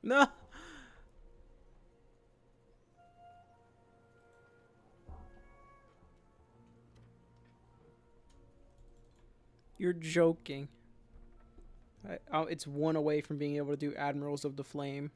No. You're joking. It's one away from being able to do Admirals of the Flame.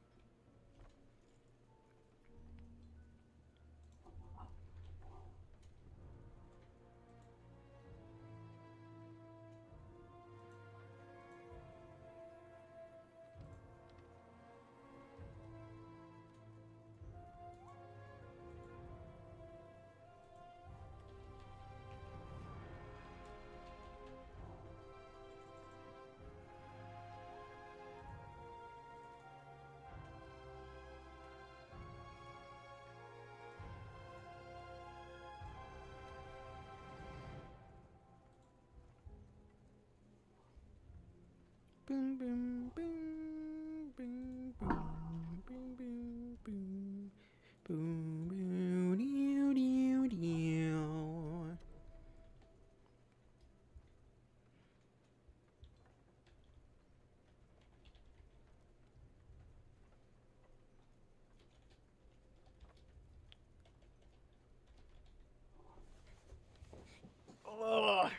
Boom, boom, boom, boom, boom, boom, boom, boom, boom, boom, dew, dew, dew. Ugh.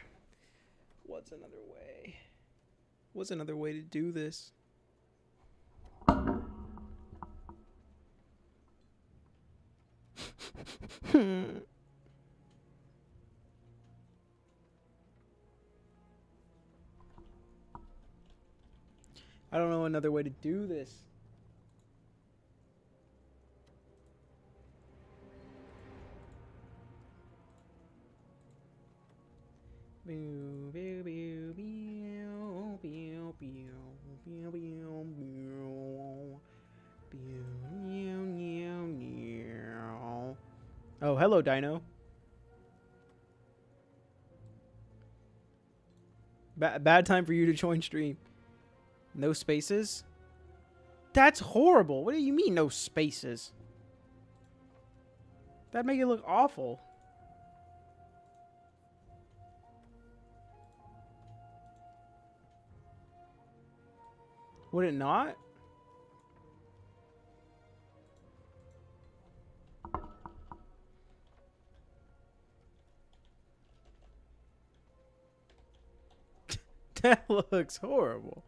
What's another way? What's another way to do this? I don't know another way to do this. Boo, boo, boo, boo, boo, boo, boo, boo, boo. Oh, hello, Dino. Bad time for you to join stream. No spaces? That's horrible. What do you mean, no spaces? That'd make it look awful. Would it not? That looks horrible.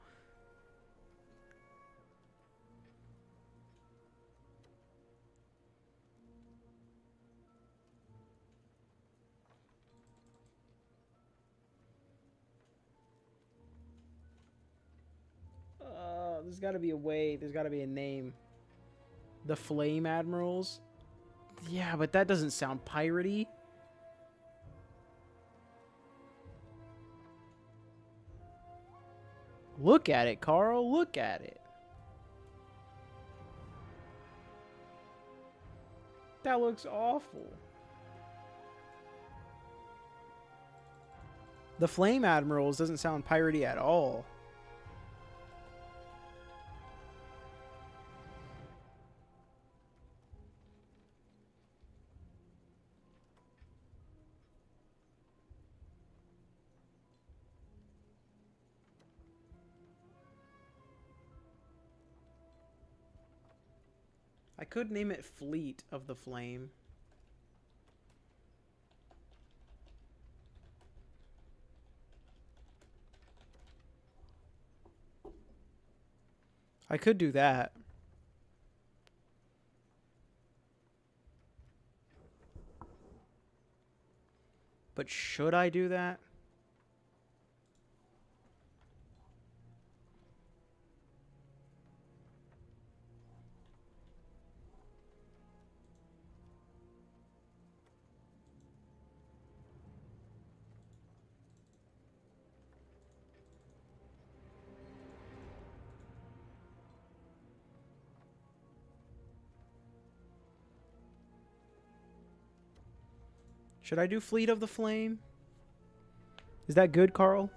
There's got to be a way. There's got to be a name. The Flame Admirals? Yeah, but that doesn't sound piratey. Look at it, Carl. Look at it. That looks awful. The Flame Admirals doesn't sound piratey at all. I could name it Fleet of the Flame. I could do that. But should I do that? Should I do Fleet of the Flame? Is that good, Carl?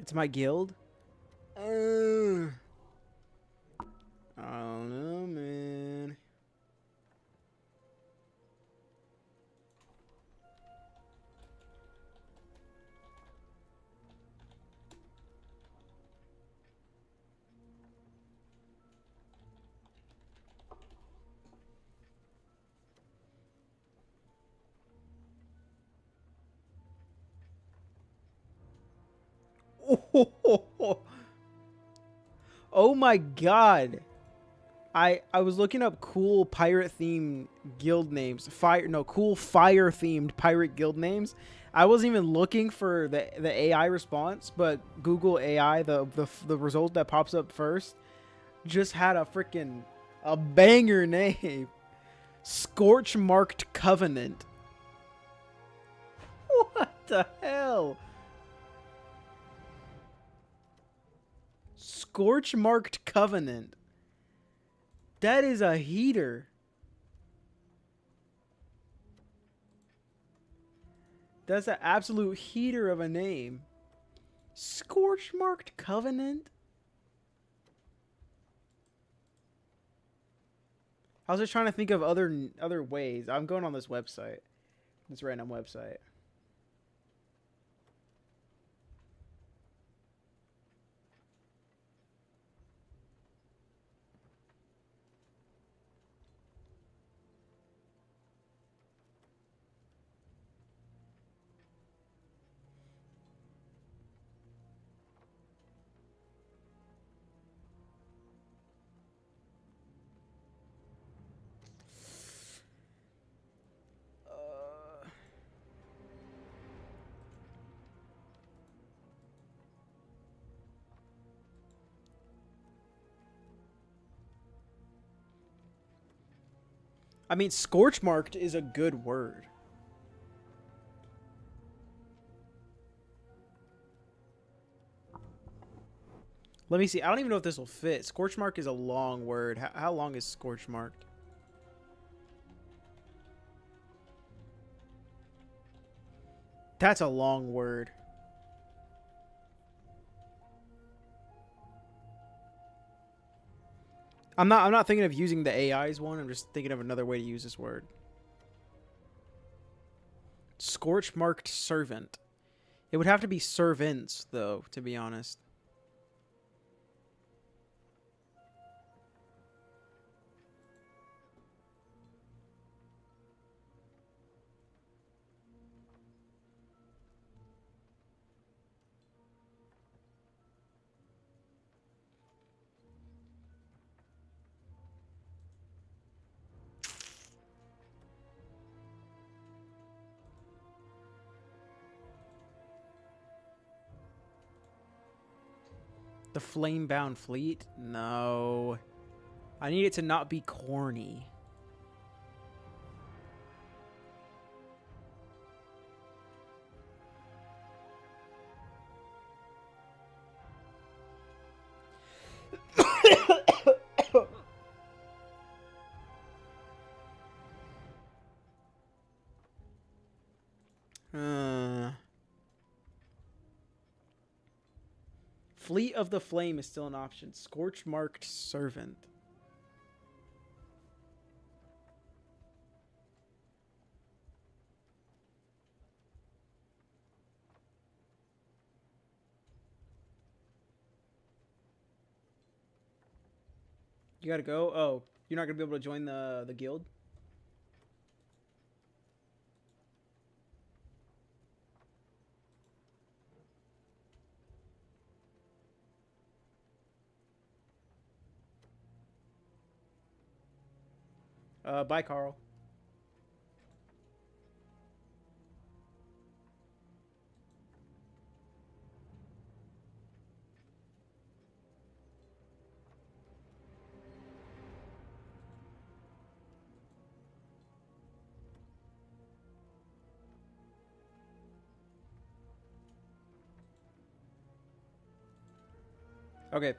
It's my guild. I don't know, man. Oh my god. I was looking up cool pirate themed guild names. Cool fire themed pirate guild names. I wasn't even looking for the AI response, but Google AI, the result that pops up first, just had a banger name. Scorch Marked Covenant. What the hell? Scorch Marked Covenant. That is a heater. That's an absolute heater of a name. Scorch Marked Covenant? I was just trying to think of other ways. I'm going on this website. This random website. I mean, scorch marked is a good word. Let me see. I don't even know if this will fit. Scorch mark is a long word. How long is scorch marked? That's a long word. I'm not thinking of using the AI's one. I'm just thinking of another way to use this word. Scorch marked servant. It would have to be servants, though, to be honest. The flame-bound fleet? No. I need it to not be corny. Fleet of the Flame is still an option. Scorch marked servant. You gotta go? Oh, you're not gonna be able to join the guild? Bye, Carl. Okay.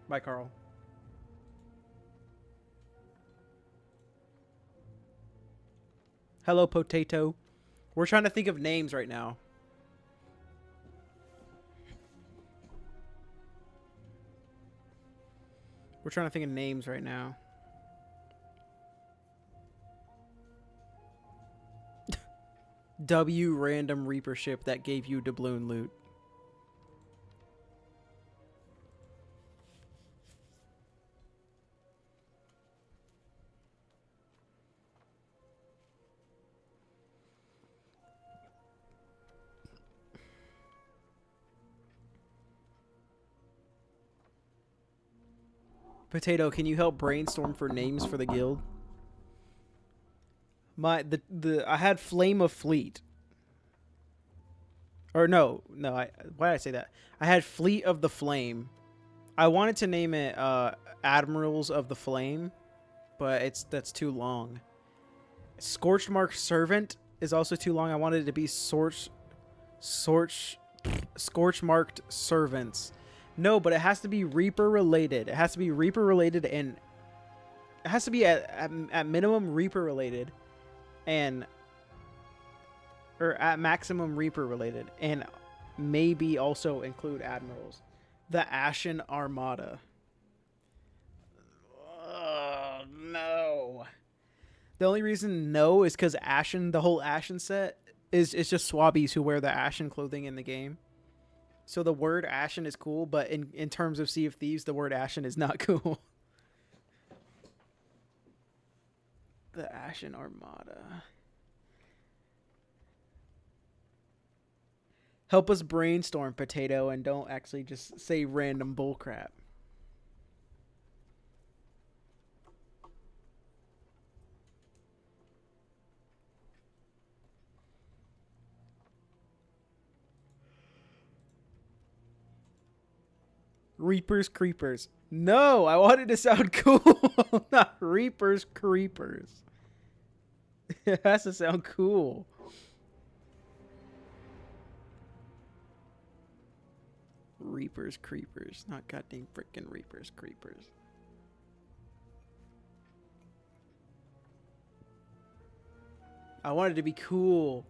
Bye, Carl. Hello, Potato. We're trying to think of names right now. We're trying to think of names right now. W random Reaper ship that gave you doubloon loot. Potato, can you help brainstorm for names for the guild? I had Flame of Fleet. Or no, why did I say that? I had Fleet of the Flame. I wanted to name it Admirals of the Flame, but that's too long. Scorched Mark Servant is also too long. I wanted it to be Scorch Marked Servants. No, but it has to be Reaper related. It has to be Reaper related, and it has to be at minimum Reaper related, or at maximum Reaper related, and maybe also include Admirals. The Ashen Armada. Oh, no. The only reason no is because Ashen, the whole Ashen set, is just swabbies who wear the Ashen clothing in the game. So the word Ashen is cool, but in terms of Sea of Thieves, the word Ashen is not cool. The Ashen Armada. Help us brainstorm, Potato, and don't actually just say random bullcrap. Reapers Creepers. No, I wanted to sound cool. Not Reapers Creepers. It has to sound cool. Reapers Creepers. Not goddamn freaking Reapers Creepers. I wanted to be cool.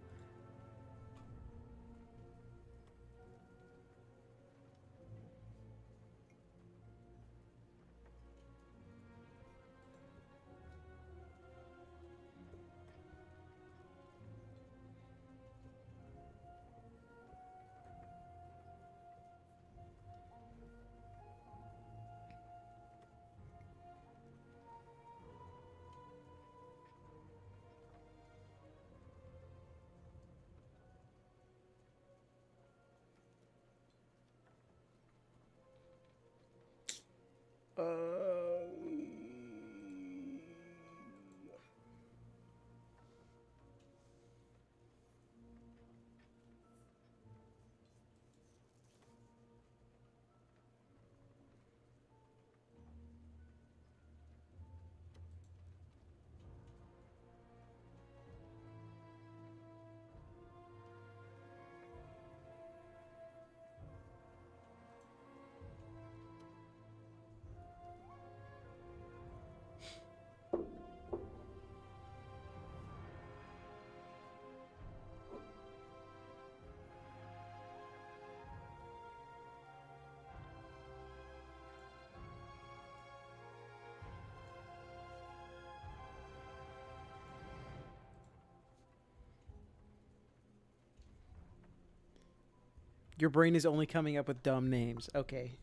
Your brain is only coming up with dumb names. Okay.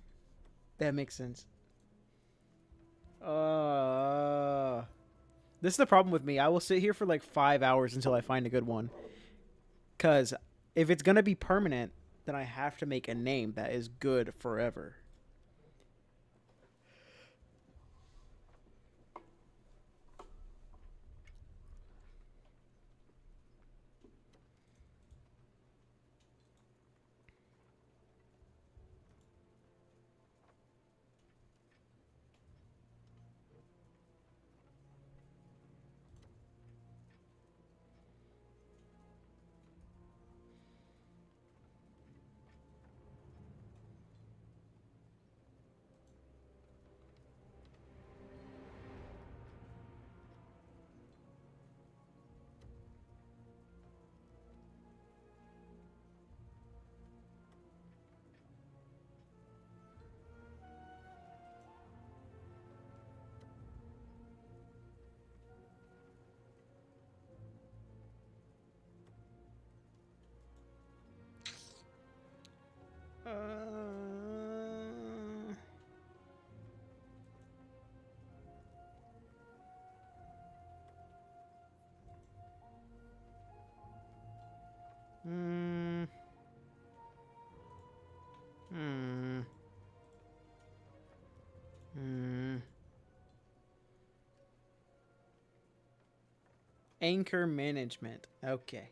That makes sense. This is the problem with me. I will sit here for like 5 hours until I find a good one. Because if it's going to be permanent, then I have to make a name that is good forever. Mm. Anchor management. Okay.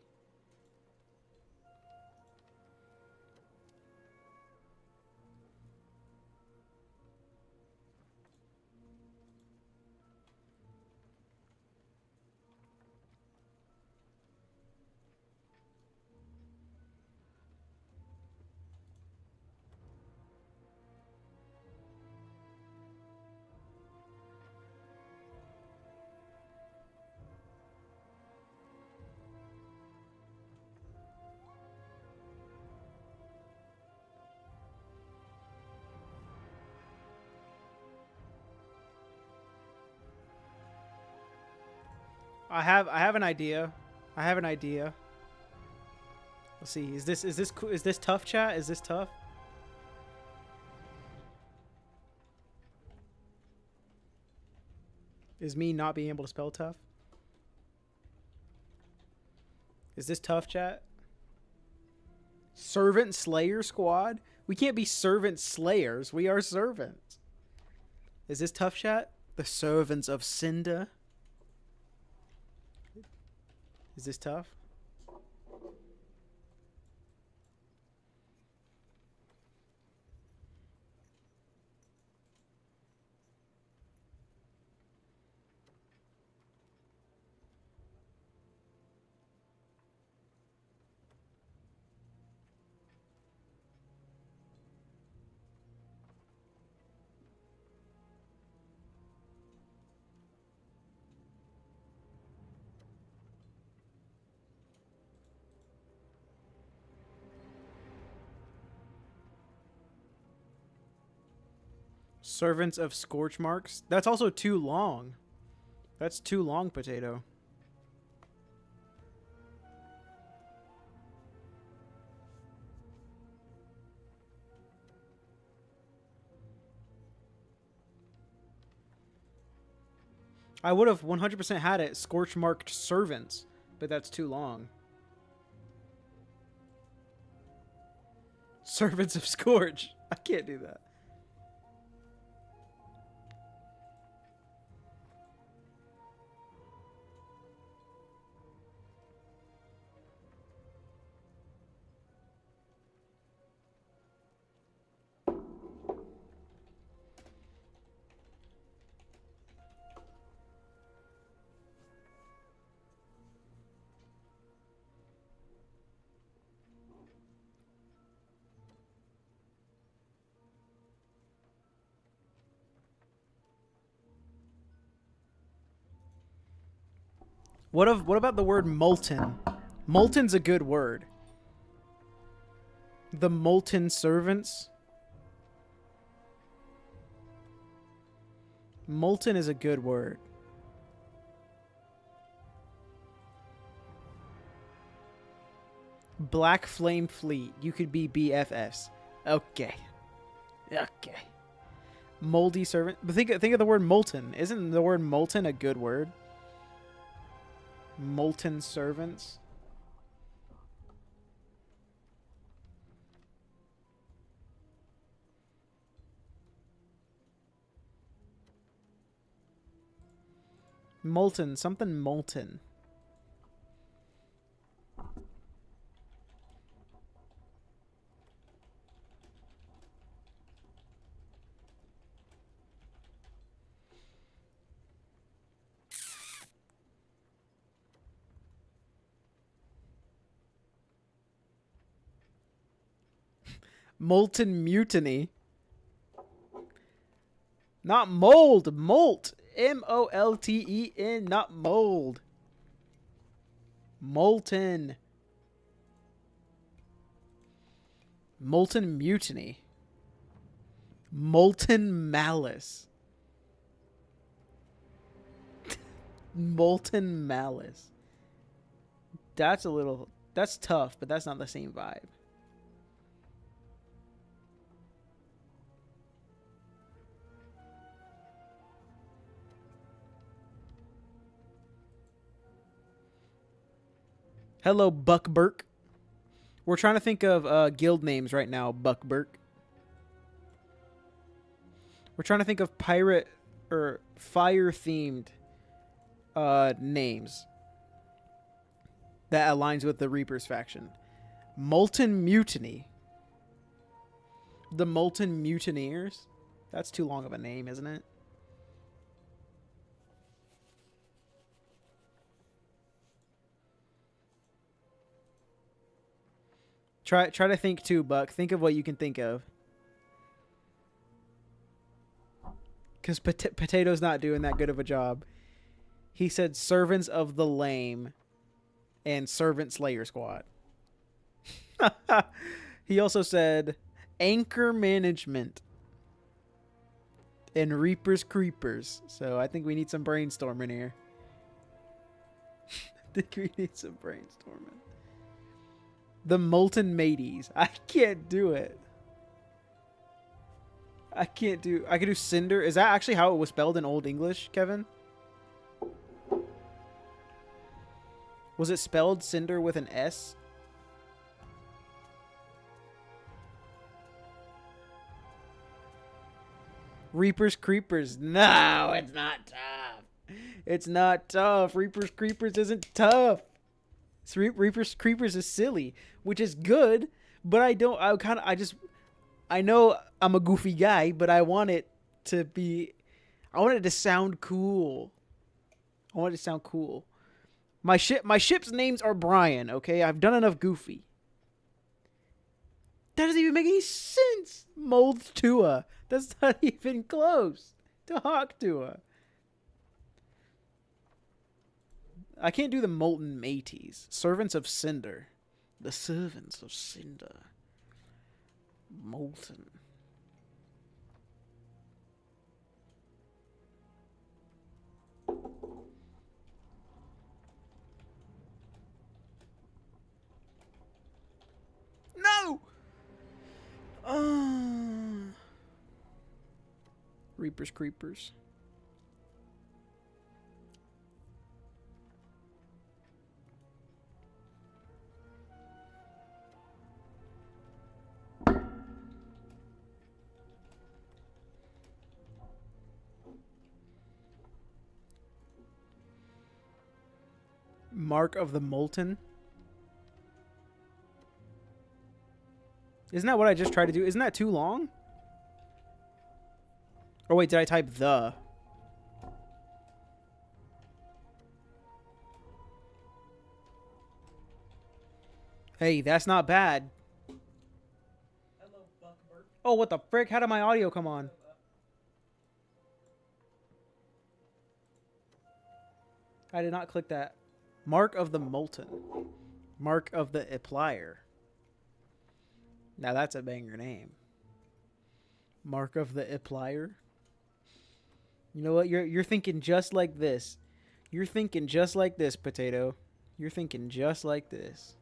I have an idea. I have an idea. Let's see. Is this tough, chat? Is this tough? Is me not being able to spell tough? Is this tough, chat? Servant Slayer Squad? We can't be servant slayers. We are servants. Is this tough, chat? The servants of Cinder. Is this tough? Servants of Scorch Marks? That's also too long. That's too long, potato. I would have 100% had it Scorch Marked Servants, but that's too long. Servants of Scorch. I can't do that. What about the word molten? Molten's a good word. The molten servants. Molten is a good word. Black Flame Fleet. You could be BFFs. Okay. Okay. Moldy servant. But think of the word molten. Isn't the word molten a good word? Molten servants. Molten. Something molten. Molten mutiny. Not mold. Molt. MOLTEN. Not mold. Molten. Molten mutiny. Molten malice. Molten malice. That's a little... That's tough, but that's not the same vibe. Hello, Buck Burke. We're trying to think of guild names right now, Buck Burke. We're trying to think of pirate or fire themed names that aligns with the Reapers faction. Molten Mutiny. The Molten Mutineers. That's too long of a name, isn't it? Try to think too, Buck. Think of what you can think of. Because Potato's not doing that good of a job. He said Servants of the Lame and Servant Slayer Squad. He also said Anchor Management and Reapers Creepers. So I think we need some brainstorming here. I think we need some brainstorming. The Molten Mateys. I can't do it. I could do Cinder. Is that actually how it was spelled in Old English, Kevin? Was it spelled Cinder with an S? Reapers Creepers. No, it's not tough. It's not tough. Reapers Creepers isn't tough. Reapers Creepers is silly, which is good, but I know I'm a goofy guy, but I want it to sound cool. I want it to sound cool. My ship's names are Brian, okay? I've done enough goofy. That doesn't even make any sense. Mold Tua. That's not even close to Hawk Tua. I can't do the Molten Mateys. Servants of Cinder. The Servants of Cinder. Molten. No! Reapers Creepers. Mark of the Molten. Isn't that what I just tried to do? Isn't that too long? Or wait, did I type the? Hey, that's not bad. Hello, Buckbird. Oh, what the frick? How did my audio come on? I did not click that. Mark of the Molten. Mark of the Applier. Now that's a banger name. Mark of the Applier. You know what? You're thinking just like this. You're thinking just like this, Potato. You're thinking just like this.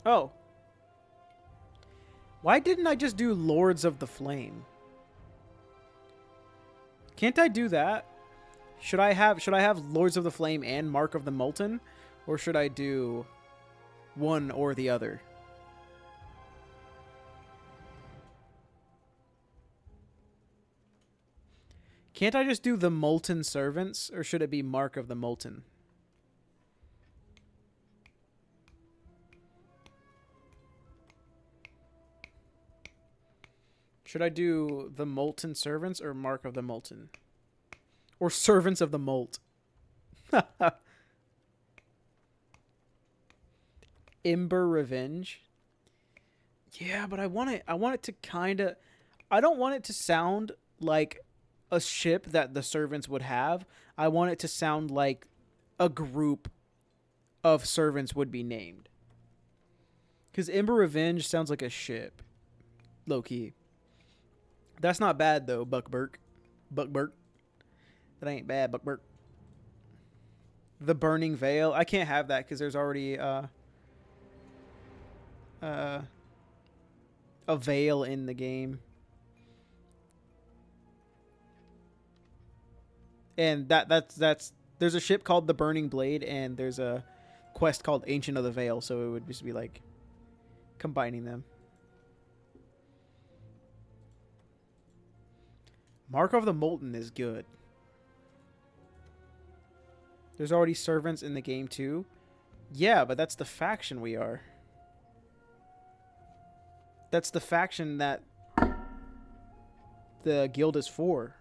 Oh. Why didn't I just do Lords of the Flame? Can't I do that? Should I have Lords of the Flame and Mark of the Molten? Or should I do one or the other? Can't I just do the Molten Servants? Or should it be Mark of the Molten? Should I do the Molten Servants or Mark of the Molten? Or Servants of the Molt? Ember Revenge. Yeah, but I want it to kind of... I don't want it to sound like a ship that the servants would have. I want it to sound like a group of servants would be named. Because Ember Revenge sounds like a ship. Low-key. That's not bad, though, Buckbirk. Buckbirk. That ain't bad, Buckbirk. The Burning Veil. I can't have that because there's already a veil in the game. And that's There's a ship called the Burning Blade, and there's a quest called Ancient of the Veil, so it would just be like combining them. Mark of the Molten is good. There's already servants in the game too. Yeah, but that's the faction we are. That's the faction that the guild is for.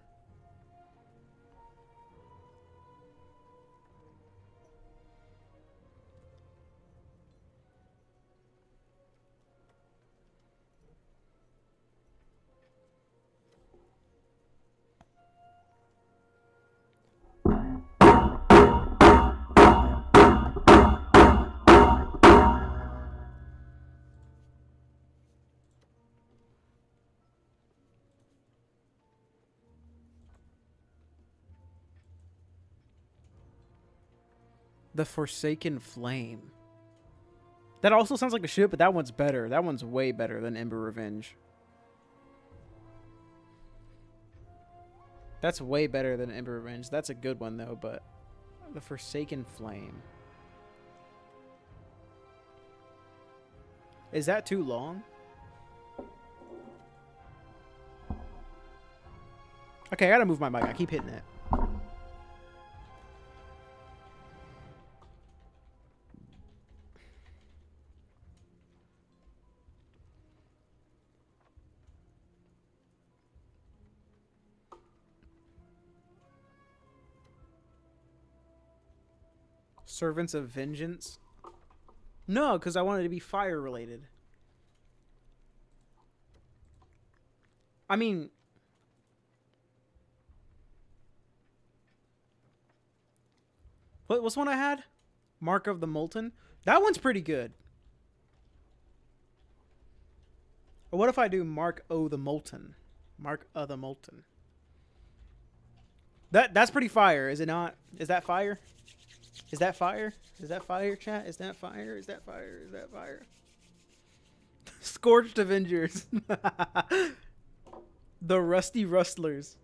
The Forsaken Flame. That also sounds like a ship, but that one's better. That one's way better than Ember Revenge. That's way better than Ember Revenge. That's a good one, though, but... The Forsaken Flame. Is that too long? Okay, I gotta move my mic. I keep hitting it. Servants of Vengeance? No, because I wanted to be fire related. I mean... What's one I had? Mark of the Molten? That one's pretty good. Or what if I do Mark O the Molten? Mark of the Molten. That's pretty fire, is it not? Is that fire? Is that fire? Is that fire, chat? Is that fire? Is that fire? Is that fire? Scorched Avengers. The Rusty Rustlers.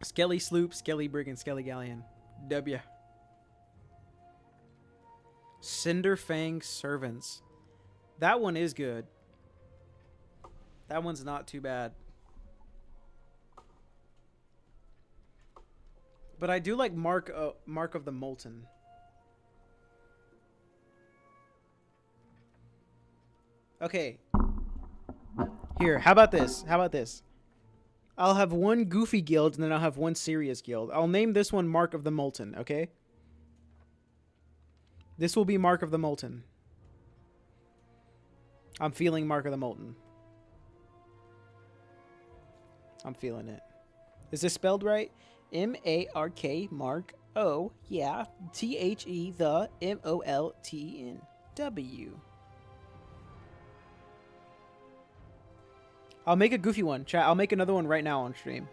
Skelly Sloop, Skelly Brig, and Skelly Galleon. W. Cinderfang Servants. That one is good. That one's not too bad. But I do like Mark of the Molten. Okay. Here, how about this? How about this? I'll have one goofy guild, and then I'll have one serious guild. I'll name this one Mark of the Molten, okay? This will be Mark of the Molten. I'm feeling Mark of the Molten. I'm feeling it. Is this spelled right? M-A-R-K, Mark, O, yeah, T-H-E, the, M-O-L-T-E-N, W. I'll make a goofy one, chat. I'll make another one right now on stream.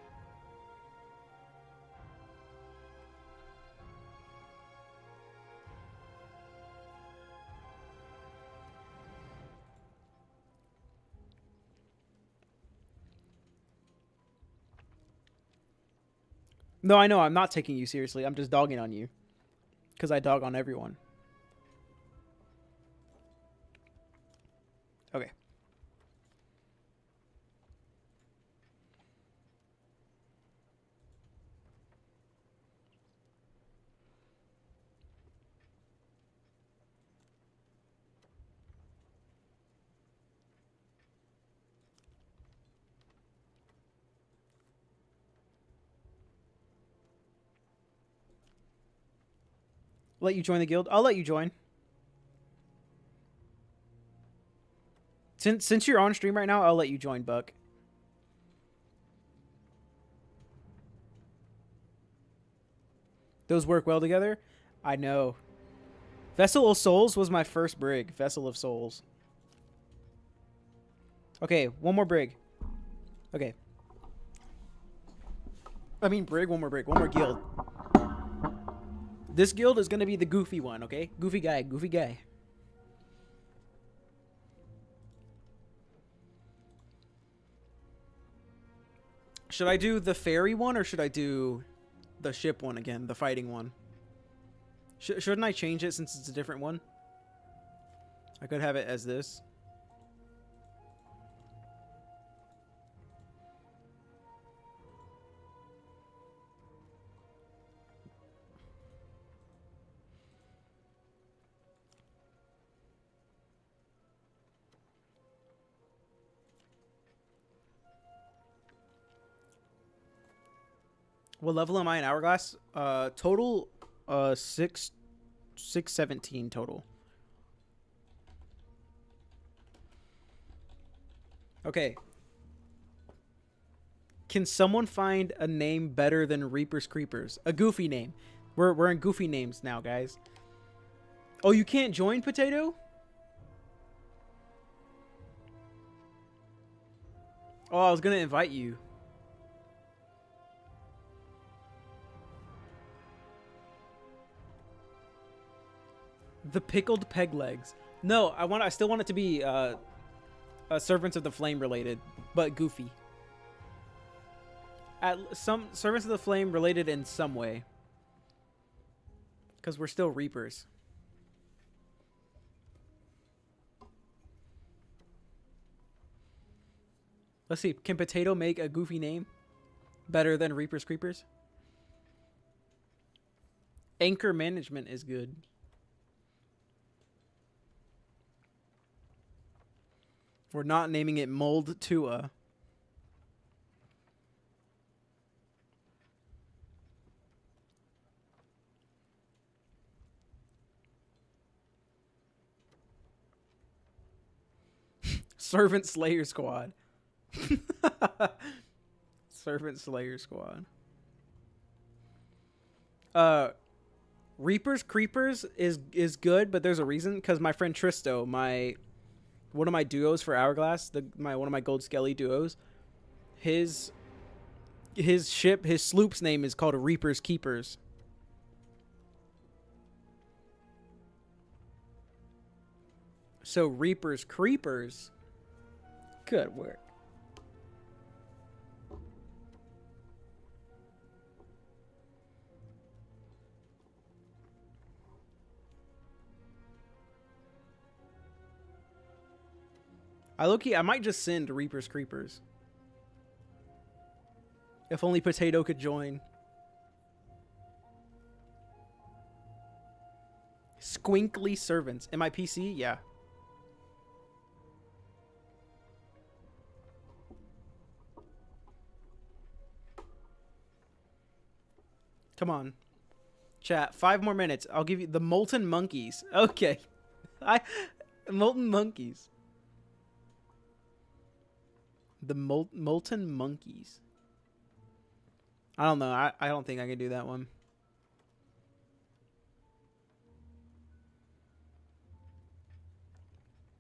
No, I know. I'm not taking you seriously. I'm just dogging on you. Because I dog on everyone. Okay. Let you join the guild? I'll let you join. Since you're on stream right now, I'll let you join, Buck. Those work well together. I know. Vessel of Souls was my first brig. Vessel of Souls. Okay, one more brig. Okay. I mean brig, one more brig. One more guild. This guild is going to be the goofy one, okay? Goofy guy, goofy guy. Should I do the ferry one or should I do the ship one again? The fighting one? Shouldn't I change it since it's a different one? I could have it as this. What level am I in Hourglass? Total 617 total. Okay. Can someone find a name better than Reaper's Creepers? A goofy name. We're in goofy names now, guys. Oh, you can't join, Potato? Oh, I was gonna invite you. The pickled peg legs. No, I still want it to be Servants of the Flame related, but goofy. At some Servants of the Flame related in some way, because we're still Reapers. Let's see. Can Potato make a goofy name better than Reaper's Creepers? Anchor Management is good. We're not naming it Mold Tua. Servant Slayer Squad. Servant Slayer Squad. Reapers Creepers is good, but there's a reason, because my friend Tristo, one of my duos for Hourglass, one of my Gold Skelly duos, his sloop's name is called Reaper's Keepers. So Reaper's Creepers, good work. I might just send Reaper's Creepers. If only Potato could join. Squinkly Servants. Am I PC? Yeah. Come on. Chat, 5 more minutes. I'll give you the Molten Monkeys. Okay. Molten Monkeys. The Molten Monkeys. I don't know. I don't think I can do that one.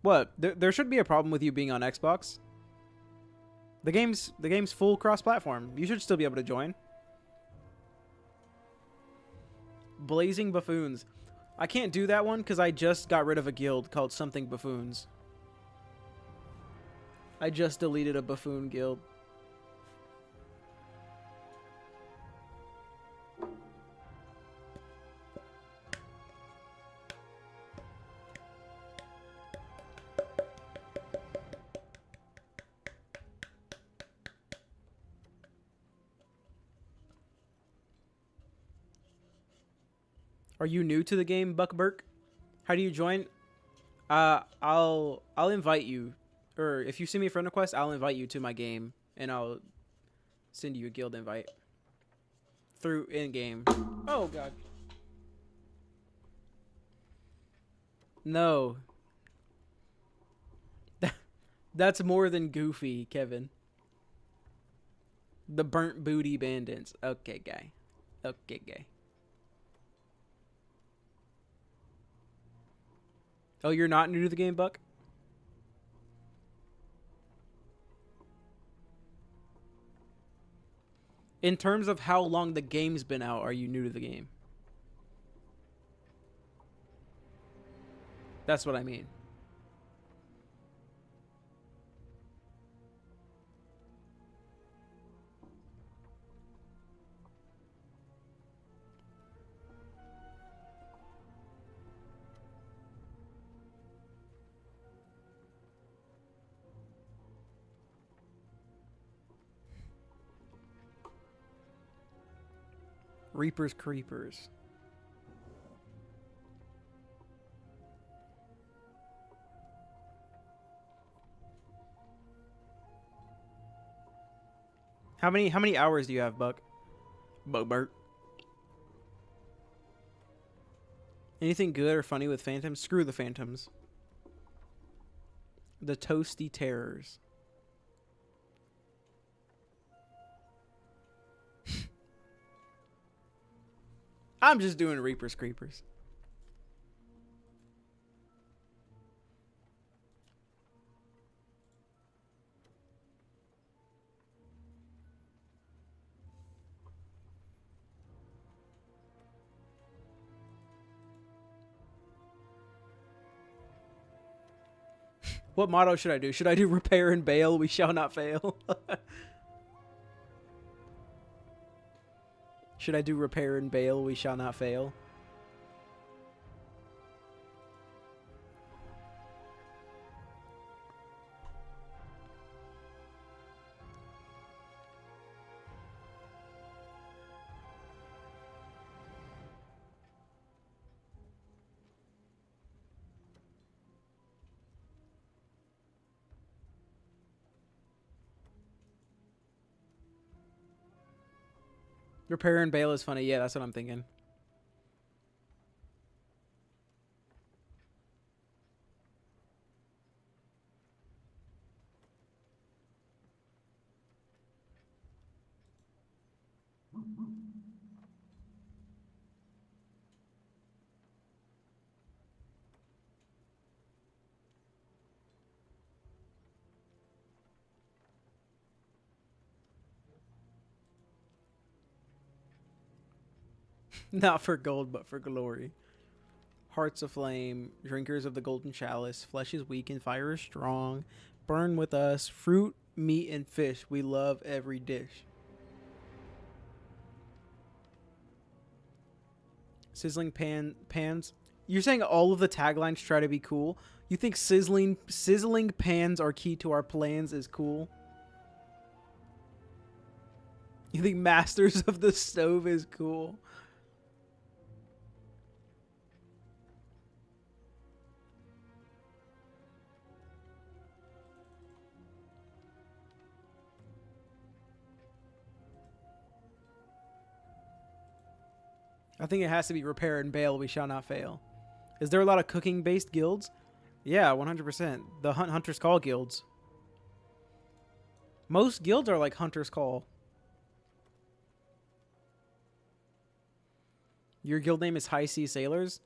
What? There should be a problem with you being on Xbox. The game's full cross-platform. You should still be able to join. Blazing Buffoons. I can't do that one because I just got rid of a guild called Something Buffoons. I just deleted a buffoon guild. Are you new to the game, Buck Burke? How do you join? I'll invite you. Or if you send me a friend request, I'll invite you to my game, and I'll send you a guild invite through in-game. Oh, God. No. That's more than goofy, Kevin. The Burnt Booty Bandits. Okay, guy. Okay, guy. Oh, you're not new to the game, Buck? In terms of how long the game's been out, are you new to the game? That's what I mean. Reapers Creepers. How many hours do you have, Buck? Bert. Anything good or funny with Phantoms? Screw the Phantoms. The Toasty Terrors. I'm just doing Reapers Creepers. What motto should I do? Should I do repair and bail? We shall not fail. Should I do repair and bail? We shall not fail. Repair and bail is funny. Yeah, that's what I'm thinking. Not for gold, but for glory. Hearts of flame, drinkers of the golden chalice, flesh is weak and fire is strong. Burn with us, fruit, meat, and fish. We love every dish. Sizzling pans. You're saying all of the taglines try to be cool? You think sizzling pans are key to our plans is cool? You think masters of the stove is cool? I think it has to be repair and bail. We shall not fail. Is there a lot of cooking-based guilds? Yeah, 100%. The Hunter's Call guilds. Most guilds are like Hunter's Call. Your guild name is High Sea Sailors?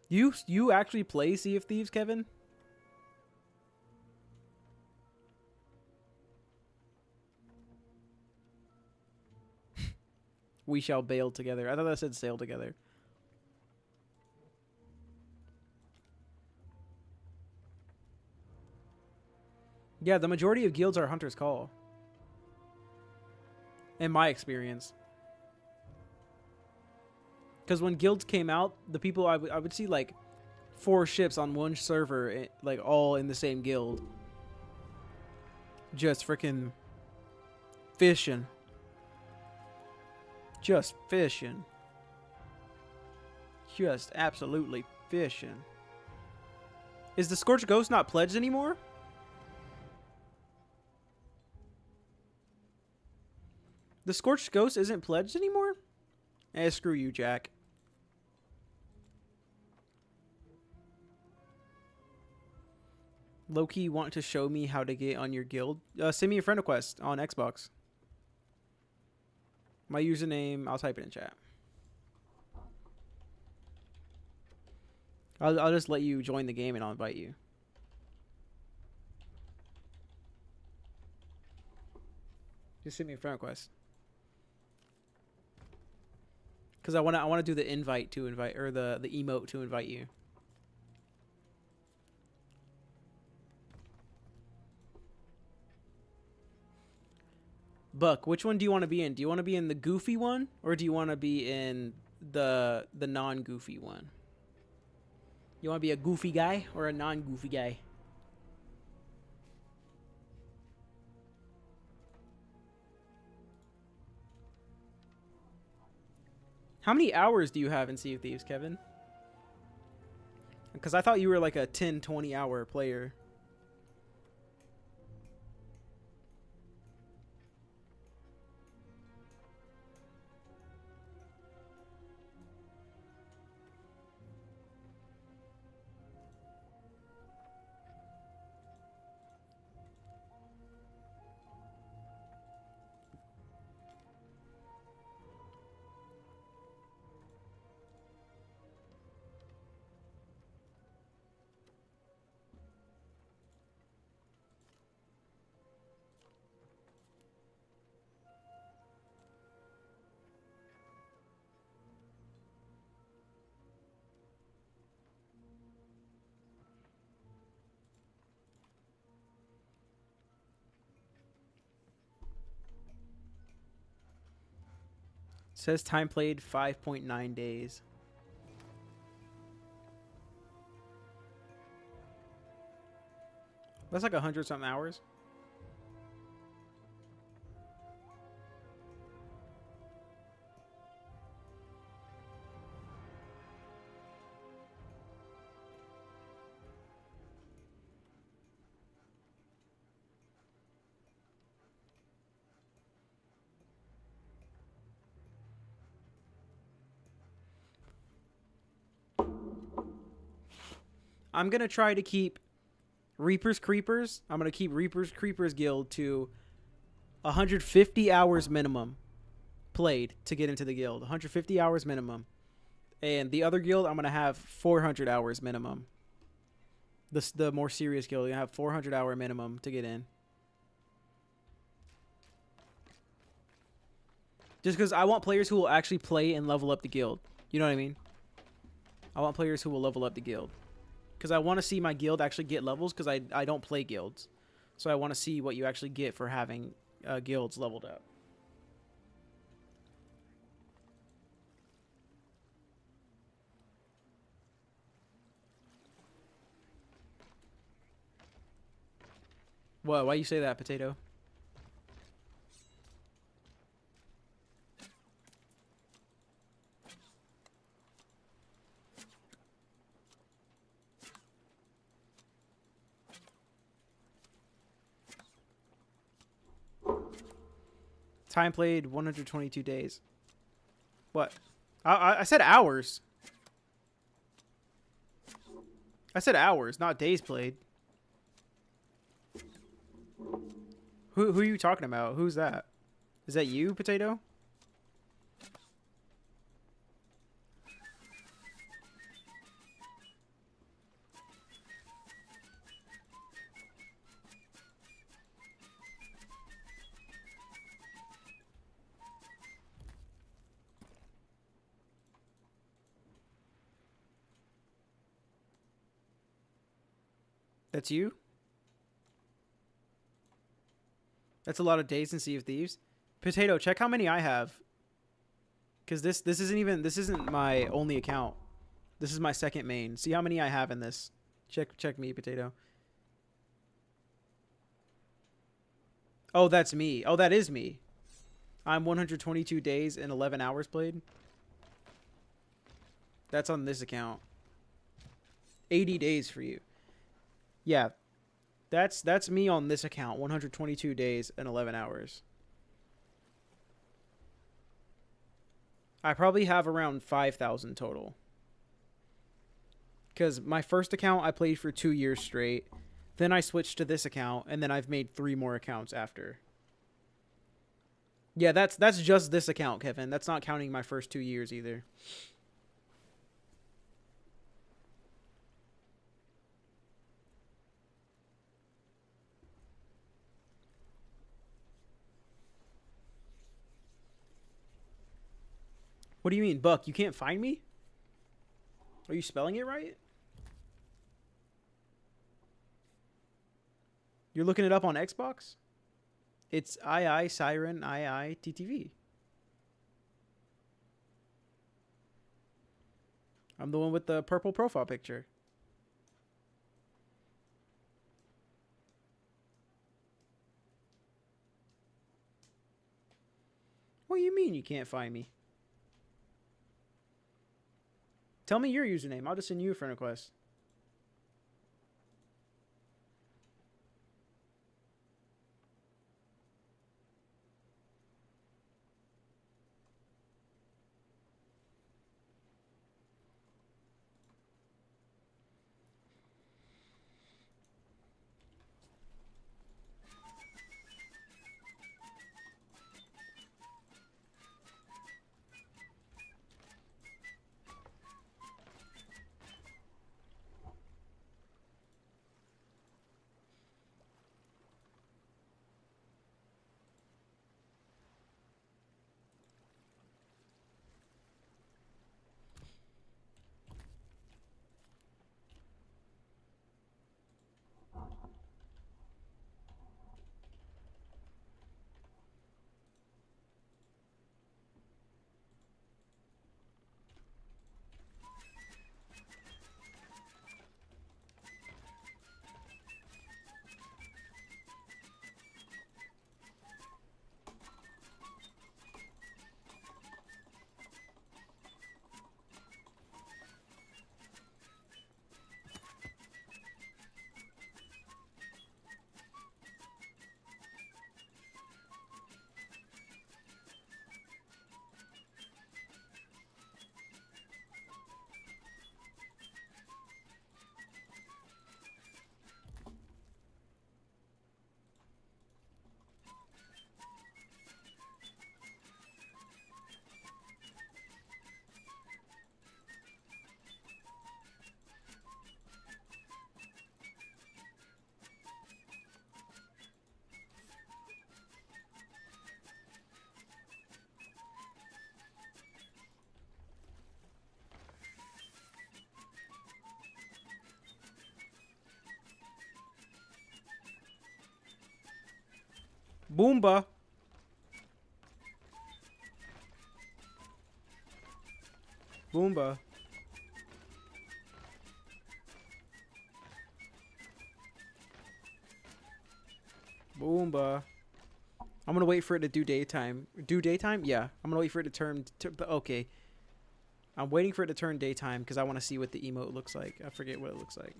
You actually play Sea of Thieves, Kevin? We shall bail together. I thought that said sail together. Yeah, the majority of guilds are Hunter's Call. In my experience. Because when guilds came out, the people I would see like 4 ships on one server, like all in the same guild. Just freaking fishing. Just fishing. Just absolutely fishing. Is the Scorched Ghost not pledged anymore? The Scorched Ghost isn't pledged anymore? Eh, screw you, Jack. Loki want to show me how to get on your guild? Send me a friend request on Xbox. My username, I'll type it in chat. I'll just let you join the game and I'll invite you. Just send me a friend request. Because I wanna do the invite to invite, or the emote to invite you. Buck, which one do you want to be in? Do you want to be in the goofy one, or do you want to be in the non-goofy one? You want to be a goofy guy or a non-goofy guy? How many hours do you have in Sea of Thieves, Kevin? Because I thought you were like a 10, 20 hour player. It says time played 5.9 days. That's like 100 something hours. I'm going to try to keep Reaper's Creepers. I'm going to keep Reaper's Creepers Guild to 150 hours minimum played to get into the guild. 150 hours minimum. And the other guild, I'm going to have 400 hours minimum. The more serious guild, you have 400 hour minimum to get in. Just because I want players who will actually play and level up the guild. You know what I mean? I want players who will level up the guild. Because I want to see my guild actually get levels, because I don't play guilds. So I want to see what you actually get for having guilds leveled up. What? Why you say that, Potato? Time played 122 days. What? I said hours. I said hours, not days played. Who are you talking about? Who's that? Is that you, Potato? That's you? That's a lot of days in Sea of Thieves. Potato, check how many I have. Because this isn't my only account. This is my second main. See how many I have in this. Check me, Potato. Oh, that's me. Oh, that is me. I'm 122 days and 11 hours played. That's on this account. 80 days for you. Yeah. That's me on this account. 122 days and 11 hours. I probably have around 5,000 total. Because my first account I played for 2 years straight. Then I switched to this account, and then I've made 3 more accounts after. Yeah, that's just this account, Kevin. That's not counting my first 2 years either. What do you mean, Buck? You can't find me? Are you spelling it right? You're looking it up on Xbox? It's II Siren IITTV. I'm the one with the purple profile picture. What do you mean you can't find me? Tell me your username. I'll just send you a friend request. Boomba. Boomba. Boomba. I'm gonna wait for it to do daytime. Do daytime? Yeah. I'm gonna wait for it to turn. Okay. I'm waiting for it to turn daytime because I want to see what the emote looks like. I forget what it looks like.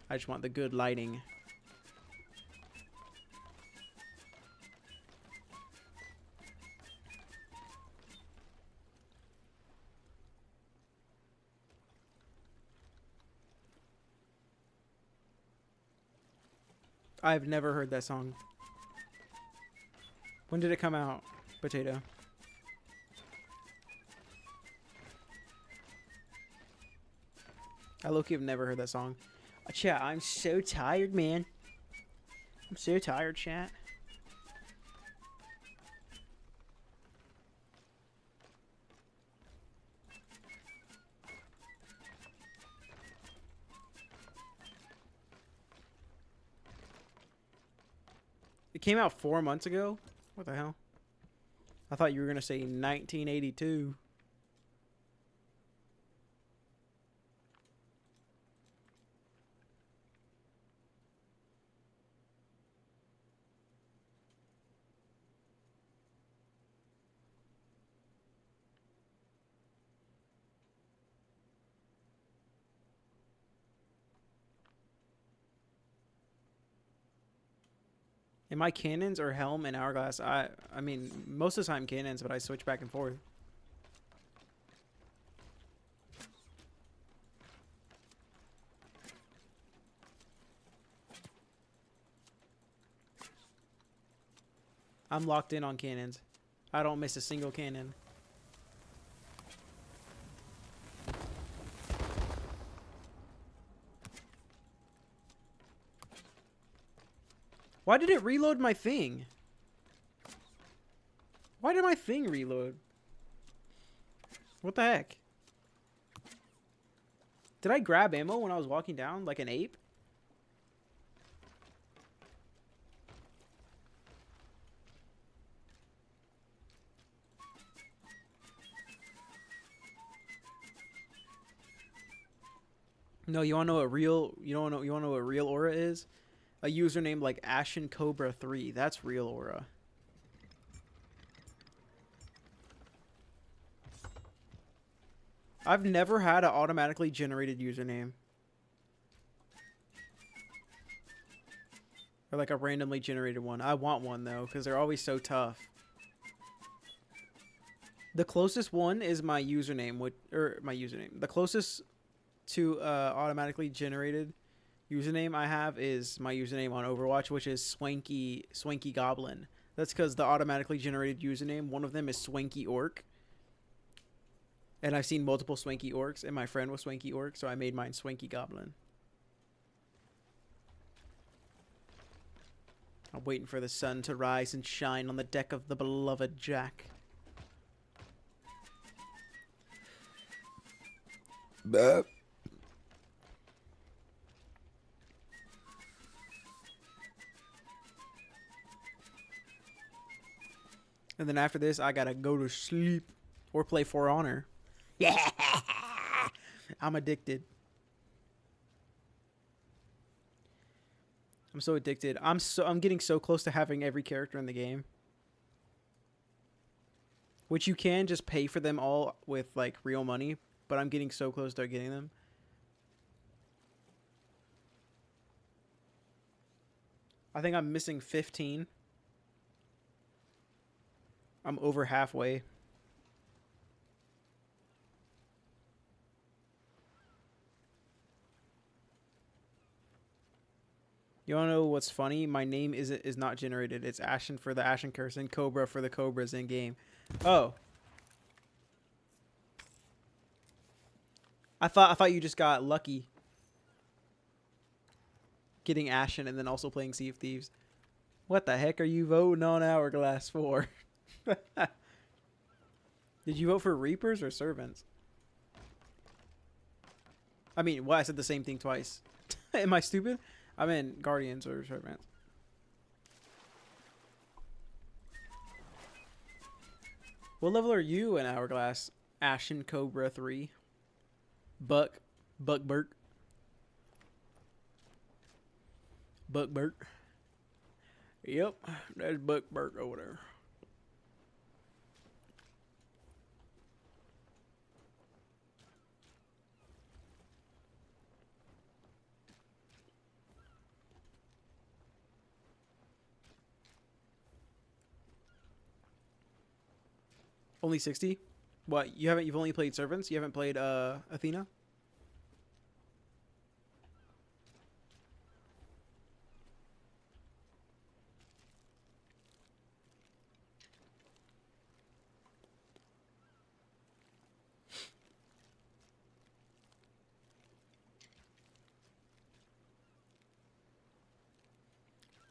I just want the good lighting. I've never heard that song. When did it come out? Potato. I low-key have never heard that song. Chat, I'm so tired, man. I'm so tired, chat. It came out 4 months ago? What the hell? I thought you were going to say 1982. In my cannons or helm and hourglass, I mean, most of the time cannons, but I switch back and forth. I'm locked in on cannons. I don't miss a single cannon. Why did it reload my thing? Why did my thing reload? What the heck? Did I grab ammo when I was walking down like an ape? No, you wanna know what real you wanna know what real aura is? A username like Ashen Cobra 3. That's real aura. I've never had an automatically generated username. Or like a randomly generated one. I want one though, because they're always so tough. The closest one is my username, my username. The closest to automatically generated username I have is my username on Overwatch, which is Swanky Goblin. That's because the automatically generated username, one of them is Swanky Orc. And I've seen multiple Swanky Orcs, and my friend was Swanky Orc, so I made mine Swanky Goblin. I'm waiting for the sun to rise and shine on the deck of the beloved Jack. Bah. And then after this, I gotta go to sleep or play For Honor. Yeah, I'm addicted. I'm so addicted. I'm getting so close to having every character in the game. Which you can just pay for them all with like real money, but I'm getting so close to getting them. I think I'm missing 15. I'm over halfway. You wanna know what's funny? My name is not generated. It's Ashen for the Ashen Curse and Cobra for the Cobras in game. Oh. I thought you just got lucky. Getting Ashen and then also playing Sea of Thieves. What the heck are you voting on Hourglass for? Did you vote for Reapers or Servants? I mean, what? I said the same thing twice. Am I stupid? I meant Guardians or Servants. What level are you in Hourglass? Ashen Cobra 3. Buck Burke. Buck Burke. Yep, that's Buck Burke over there. Only 60? What, you've only played Servants? You haven't played Athena?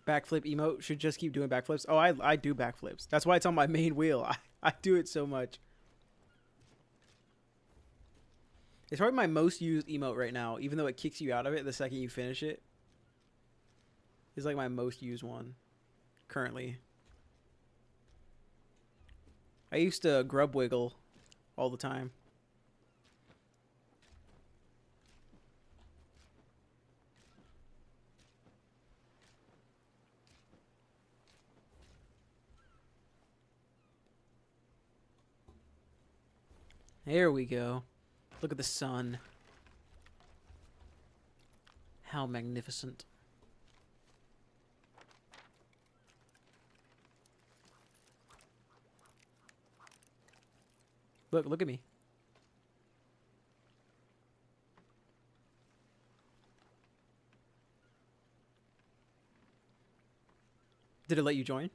Backflip emote should just keep doing backflips. Oh, I do backflips. That's why it's on my main wheel. I do it so much. It's probably my most used emote right now, even though it kicks you out of it the second you finish it. It's like my most used one currently. I used to grub wiggle all the time. There we go. Look at the sun. How magnificent. Look at me. Did it let you join?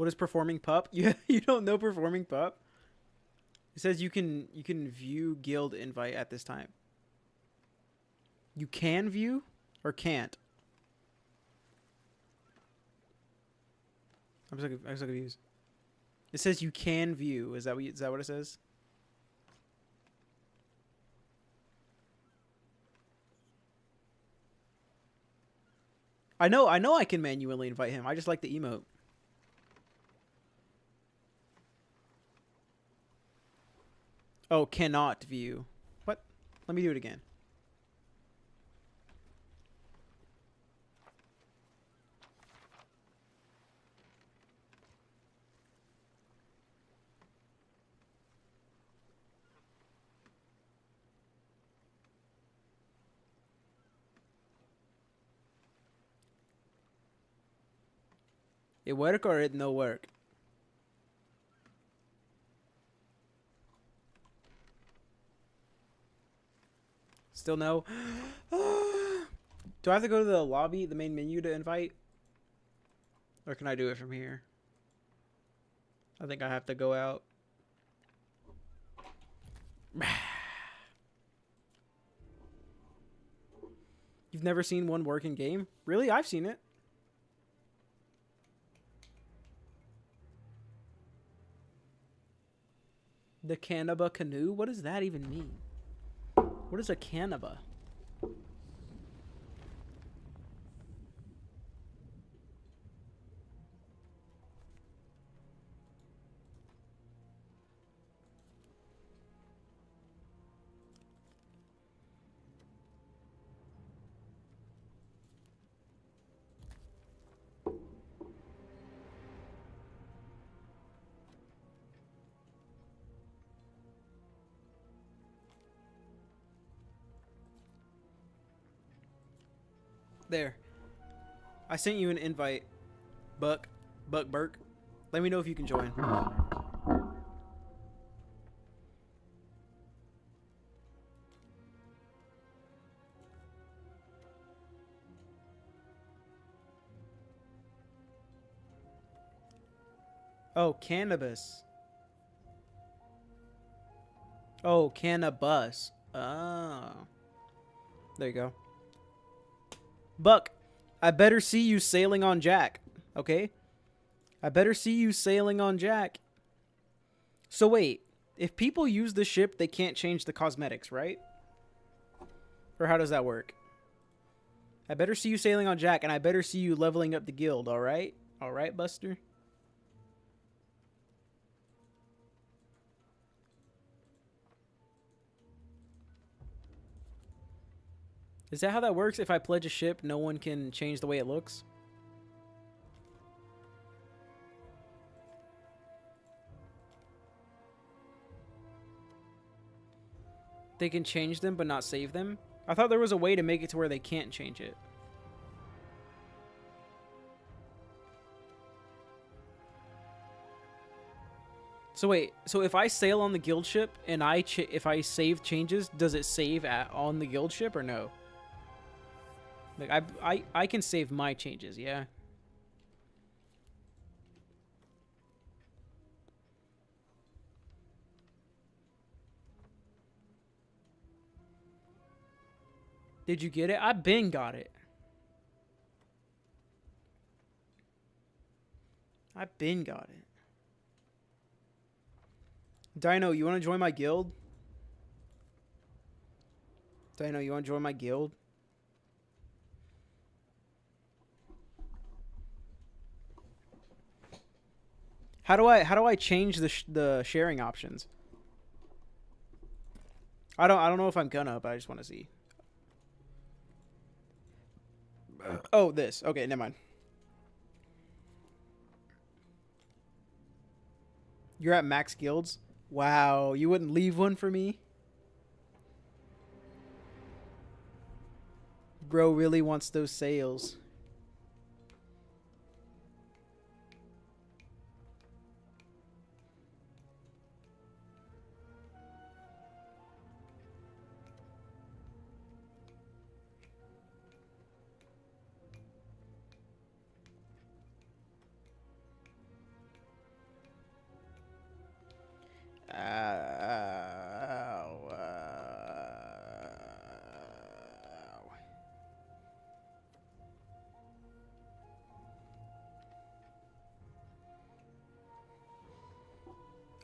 What is performing pup? You don't know performing pup? It says you can view guild invite at this time. You can view or can't? I'm so confused. It says you can view. Is that what it says? I know I can manually invite him. I just like the emote. Oh, cannot view. What? Let me do it again. It work or it no work? Still no. Do I have to go to the lobby, the main menu to invite? Or can I do it from here? I think I have to go out. You've never seen one working game? Really? I've seen it. The Cannaba canoe? What does that even mean? What is a Cannaba? There. I sent you an invite, Buck Burke. Let me know if you can join. Oh, cannabis. Oh, cannabis. Oh. There you go. Buck, I better see you sailing on Jack. Okay? I better see you sailing on Jack. So wait, if people use the ship, they can't change the cosmetics, right? Or how does that work? I better see you sailing on Jack, and I better see you leveling up the guild, alright? Alright, Buster? Is that how that works? If I pledge a ship, no one can change the way it looks? They can change them, but not save them? I thought there was a way to make it to where they can't change it. So wait, so if I sail on the guild ship and if I save changes, does it save on the guild ship or no? Like I can save my changes, yeah. Did you get it? I been got it. I been got it. Dino, you want to join my guild? Dino, you want to join my guild? How do I change the sharing options? I don't know if I'm gonna, but I just want to see. Oh, this. Okay, never mind. You're at max guilds? Wow, you wouldn't leave one for me? Bro really wants those sales.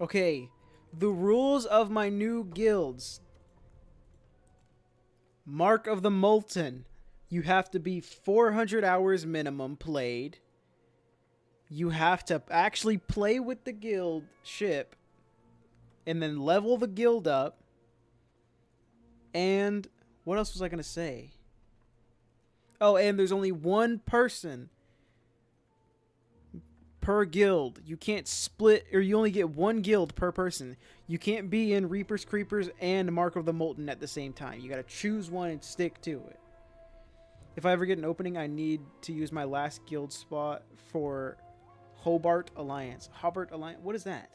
Okay. The rules of my new guilds. Mark of the Molten. You have to be 400 hours minimum played. You have to actually play with the guild ship. And then level the guild up. And what else was I going to say? Oh, and there's only one person per guild. You can't split, or you only get one guild per person. You can't be in Reapers, Creepers, and Mark of the Molten at the same time. You gotta choose one and stick to it. If I ever get an opening, I need to use my last guild spot for Hobart Alliance. Hobart Alliance? What is that?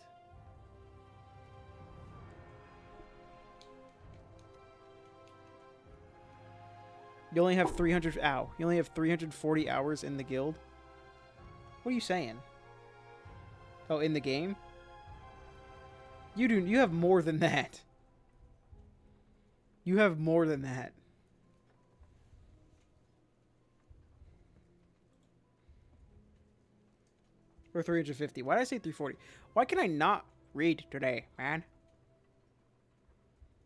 You only have 300... Ow. You only have 340 hours in the guild? What are you saying? Oh, in the game? You have more than that. You have more than that. Or 350. Why did I say 340? Why can I not read today, man?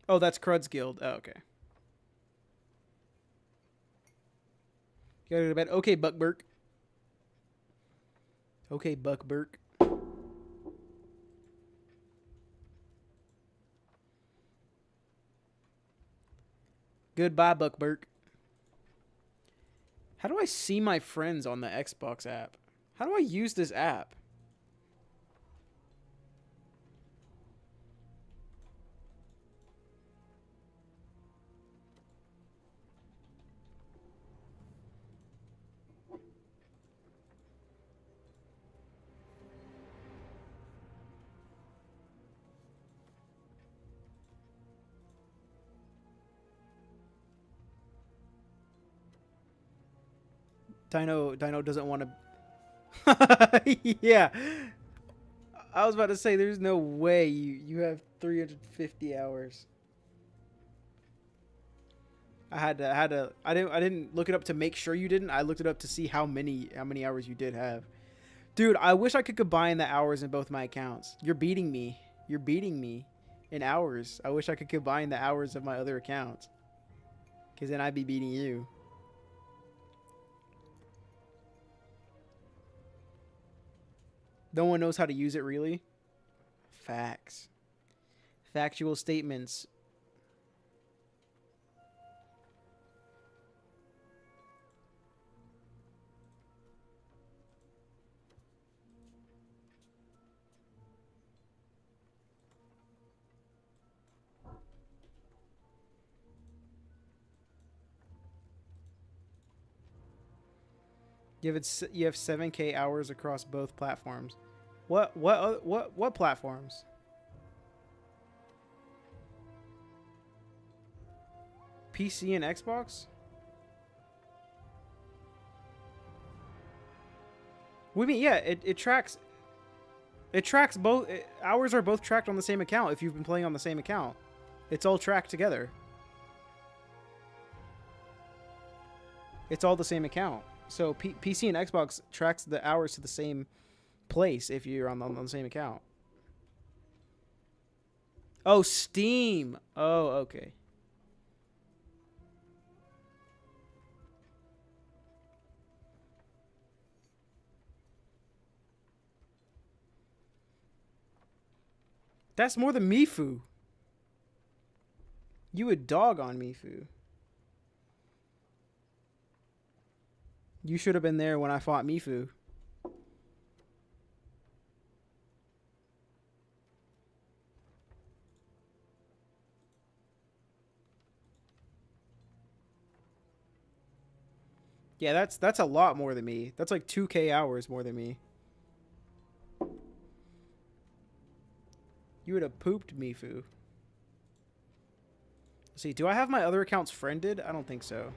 Oh, that's Crud's Guild. Oh, okay. Gotta go to bed. Okay, Buck Burke. Okay, Buck Burke. Goodbye, Buck Burke. How do I see my friends on the Xbox app? How do I use this app? Dino doesn't want to... Yeah. I was about to say, there's no way you have 350 hours. I didn't look it up to make sure you didn't. I looked it up to see how many hours you did have. Dude, I wish I could combine the hours in both my accounts. You're beating me. You're beating me in hours. I wish I could combine the hours of my other accounts. Because then I'd be beating you. No one knows how to use it, really? Facts. Factual statements. You have 7K hours across both platforms. What platforms? PC and Xbox? We mean, yeah, it tracks. It tracks both. Hours are both tracked on the same account if you've been playing on the same account. It's all tracked together. It's all the same account. So PC and Xbox tracks the hours to the same place if you're on the same account. Oh, Steam. Oh, okay. That's more than Mifu. You would dog on Mifu. You should have been there when I fought Mifu. Yeah, that's a lot more than me. That's like 2K hours more than me. You would have pooped Mifu. Let's see, do I have my other accounts friended? I don't think so.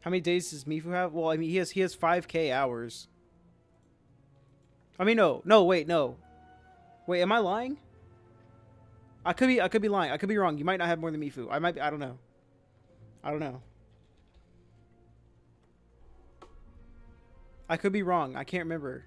How many days does Mifu have? Well, I mean, he has 5K hours. I mean, no, wait, no. Wait, am I lying? I could be lying. I could be wrong. You might not have more than Mifu. I might be, I don't know. I could be wrong. I can't remember.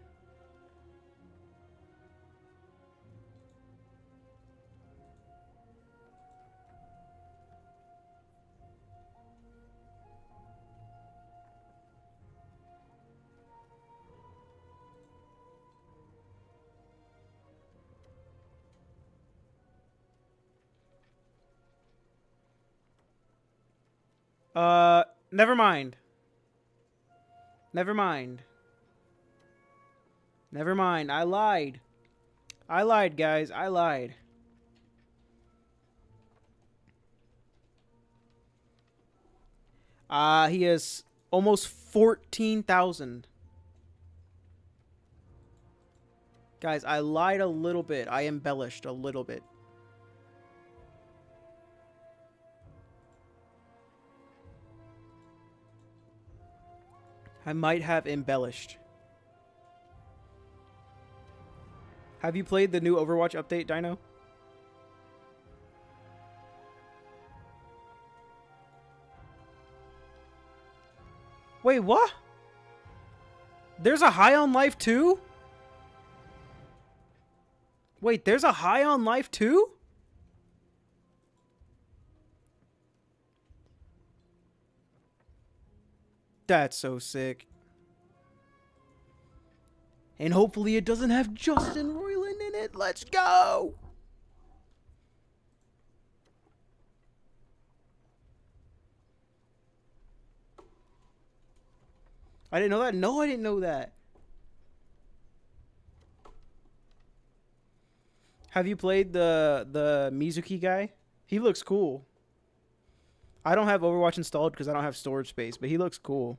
Never mind. Never mind. Never mind. I lied. I lied, guys. I lied. He has almost 14,000. Guys, I lied a little bit. I embellished a little bit. I might have embellished. Have you played the new Overwatch update, Dino? Wait, what? There's a high on life too? Wait, there's a high on life too? That's so sick. And hopefully it doesn't have Justin Roiland in it. Let's go! I didn't know that. No, I didn't know that. Have you played the Mizuki guy? He looks cool. I don't have Overwatch installed because I don't have storage space, but he looks cool.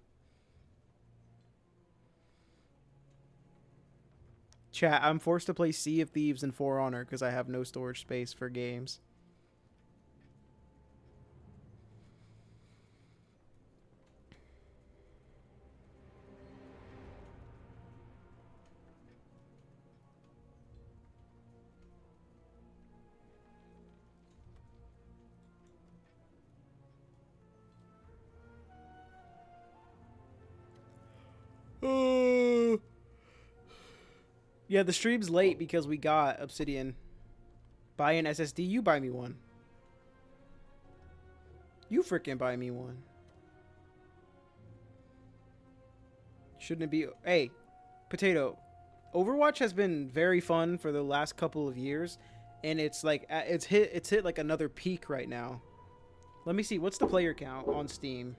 Chat, I'm forced to play Sea of Thieves and For Honor because I have no storage space for games. Yeah, the stream's late because we got Obsidian. Buy an SSD, you buy me one. You freaking buy me one. Shouldn't it be... Hey, Potato. Overwatch has been very fun for the last couple of years, and it's like it's hit like another peak right now. Let me see, what's the player count on Steam?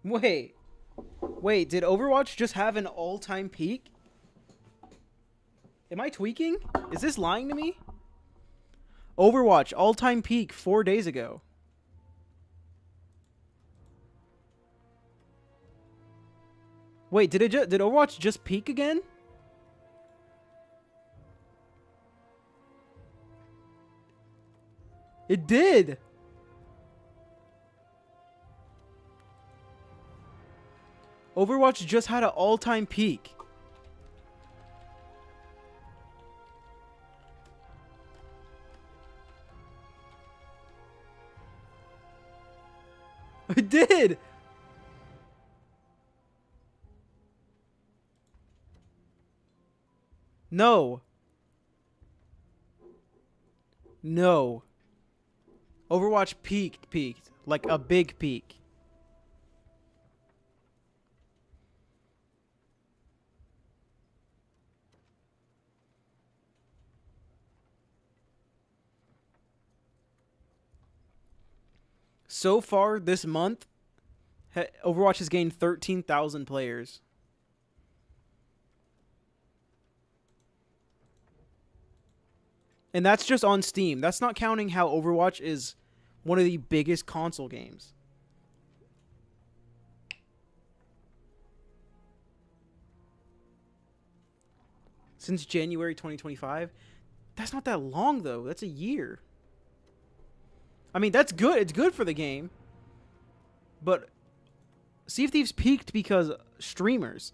Wait, did Overwatch just have an all-time peak? Am I tweaking? Is this lying to me? Overwatch, all-time peak 4 days ago. Wait, did Overwatch just peak again? It did! Overwatch just had an all-time peak. It did! No. No. Overwatch peaked. Like a big peak. So far this month, Overwatch has gained 13,000 players. And that's just on Steam. That's not counting how Overwatch is one of the biggest console games. Since January 2025. That's not that long, though. That's a year. I mean, that's good. It's good for the game. But Sea of Thieves peaked because streamers.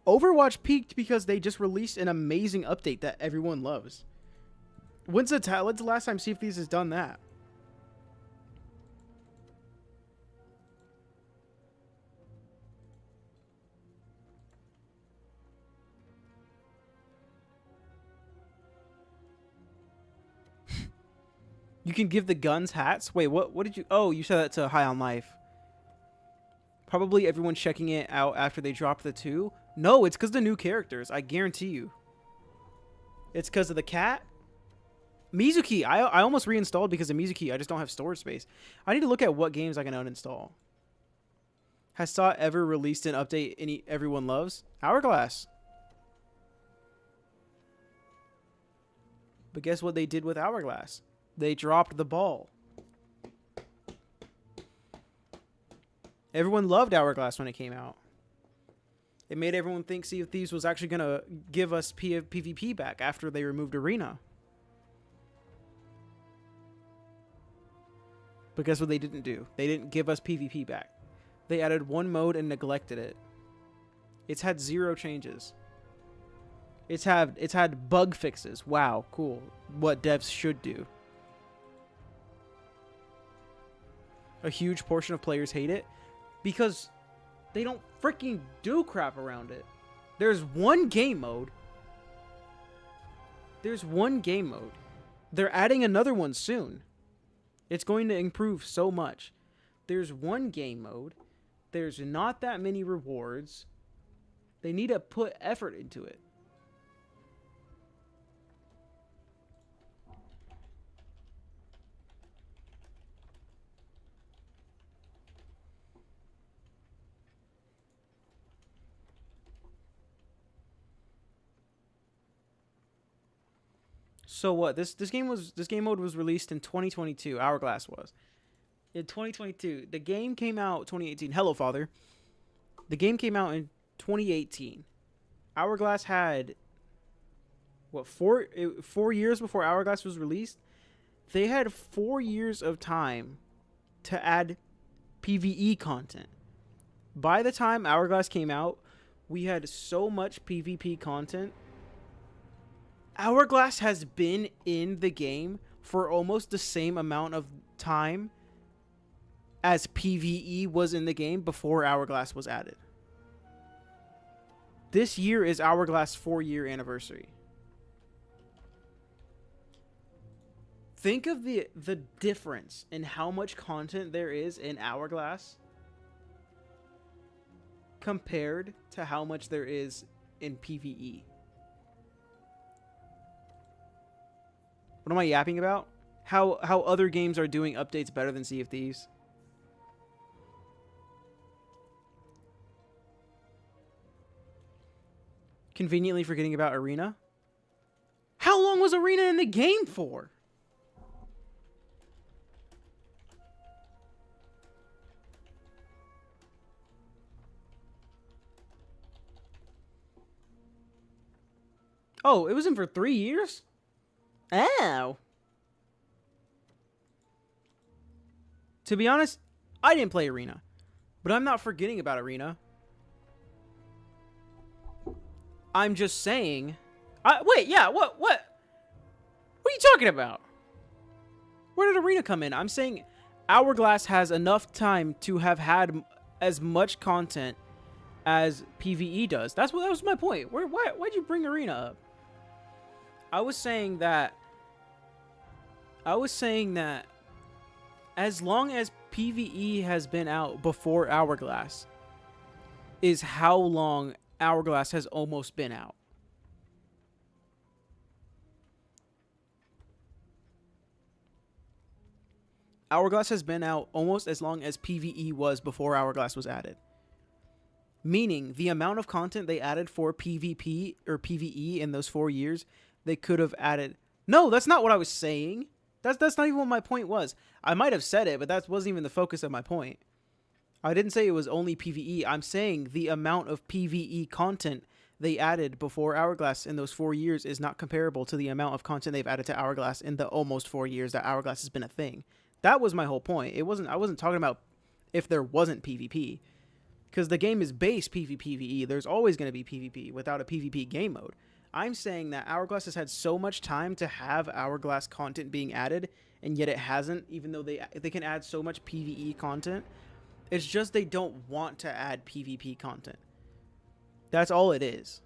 Overwatch peaked because they just released an amazing update that everyone loves. When's the last time Sea of Thieves has done that? You can give the guns hats? Wait, what did you... Oh, you said that to High on Life. Probably everyone's checking it out after they dropped the 2. No, it's because the new characters. I guarantee you. It's because of the cat. Mizuki. I almost reinstalled because of Mizuki. I just don't have storage space. I need to look at what games I can uninstall. Has Saw ever released an update everyone loves? Hourglass. But guess what they did with Hourglass? They dropped the ball. Everyone loved Hourglass when it came out. It made everyone think Sea of Thieves was actually going to give us PvP back after they removed Arena. But guess what they didn't do? They didn't give us PvP back. They added one mode and neglected it. It's had 0 changes. It's had bug fixes. Wow, cool. What devs should do. A huge portion of players hate it because they don't freaking do crap around it. There's one game mode. They're adding another one soon. It's going to improve so much. There's one game mode. There's not that many rewards. They need to put effort into it. So what? This game mode was released in 2022. Hourglass was in 2022. The game came out 2018. Hello, Father. The game came out in 2018. Hourglass had what 4 years before Hourglass was released. They had 4 years of time to add PvE content. By the time Hourglass came out, we had so much PvP content. Hourglass has been in the game for almost the same amount of time as PvE was in the game before Hourglass was added. This year is Hourglass' 4-year anniversary. Think of the difference in how much content there is in Hourglass compared to how much there is in PvE. What am I yapping about? How other games are doing updates better than Sea of Thieves? Conveniently forgetting about Arena. How long was Arena in the game for? Oh, it was in for 3 years? Ow. To be honest, I didn't play Arena. But I'm not forgetting about Arena. I'm just saying... wait, yeah, what? What are you talking about? Where did Arena come in? I'm saying Hourglass has enough time to have had as much content as PvE does. That was my point. Why'd you bring Arena up? I was saying that as long as PvE has been out before Hourglass is how long Hourglass has almost been out. Hourglass has been out almost as long as PvE was before Hourglass was added. Meaning, the amount of content they added for PvP or PvE in those 4 years, they could have added... No, that's not what I was saying. That's not even what my point was. I might have said it, but that wasn't even the focus of my point. I didn't say it was only PvE. I'm saying the amount of PvE content they added before Hourglass in those 4 years is not comparable to the amount of content they've added to Hourglass in the almost 4 years that Hourglass has been a thing. That was my whole point. I wasn't talking about if there wasn't PvP. because the game is base PvPvE. There's always going to be PvP without a PvP game mode. I'm saying that Hourglass has had so much time to have Hourglass content being added, and yet it hasn't, even though they can add so much PvE content. It's just they don't want to add PvP content. That's all it is.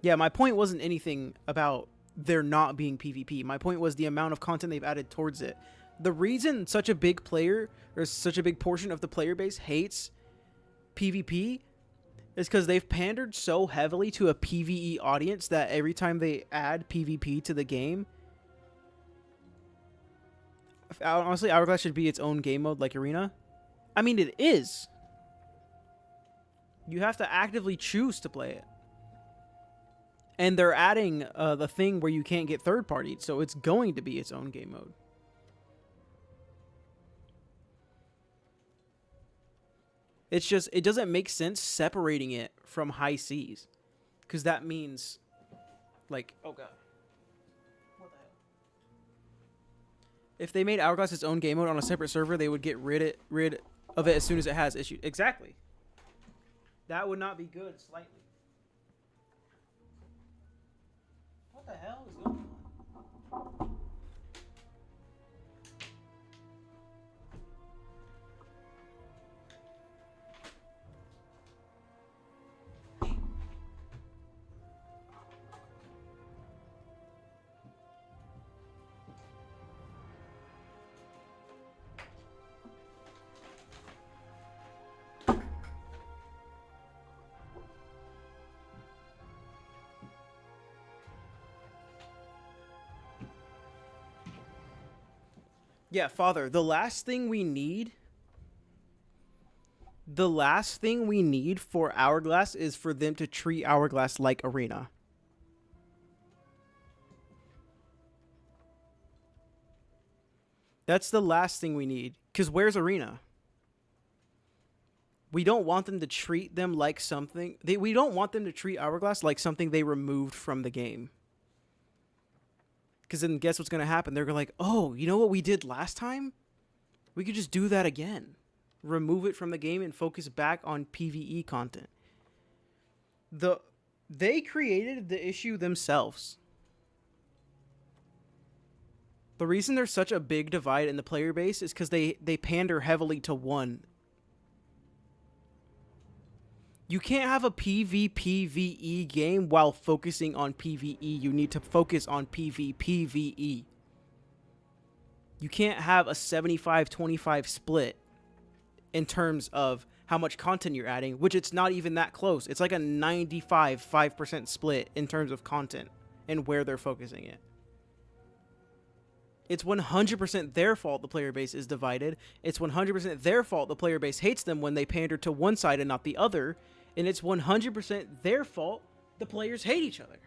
Yeah, my point wasn't anything about there not being PvP. My point was the amount of content they've added towards it. The reason such a big player, or such a big portion of the player base hates PvP is because they've pandered so heavily to a PvE audience that every time they add PvP to the game, honestly, Hourglass should be its own game mode like Arena. I mean, it is. You have to actively choose to play it. And they're adding the thing where you can't get third-partied, so it's going to be its own game mode. It's just, it doesn't make sense separating it from High Seas. Because that means, like, oh god. What the hell? If they made Hourglass its own game mode on a separate server, they would get rid of it as soon as it has issues. Exactly. That would not be good, slightly. What the hell is going on? Yeah, Father, the last thing we need for Hourglass is for them to treat Hourglass like Arena. That's the last thing we need. Because where's Arena? We don't want them to treat them like something. We don't want them to treat Hourglass like something they removed from the game. Because then guess what's going to happen? They're going to like, oh, you know what we did last time? We could just do that again. Remove it from the game and focus back on PvE content. They created the issue themselves. The reason there's such a big divide in the player base is because they pander heavily to one. You can't have a PvPvE game while focusing on PvE. You need to focus on PvPvE. You can't have a 75-25 split in terms of how much content you're adding, which it's not even that close. It's like a 95% split in terms of content and where they're focusing it. It's 100% their fault the player base is divided. It's 100% their fault the player base hates them when they pander to one side and not the other. And it's 100% their fault the players hate each other.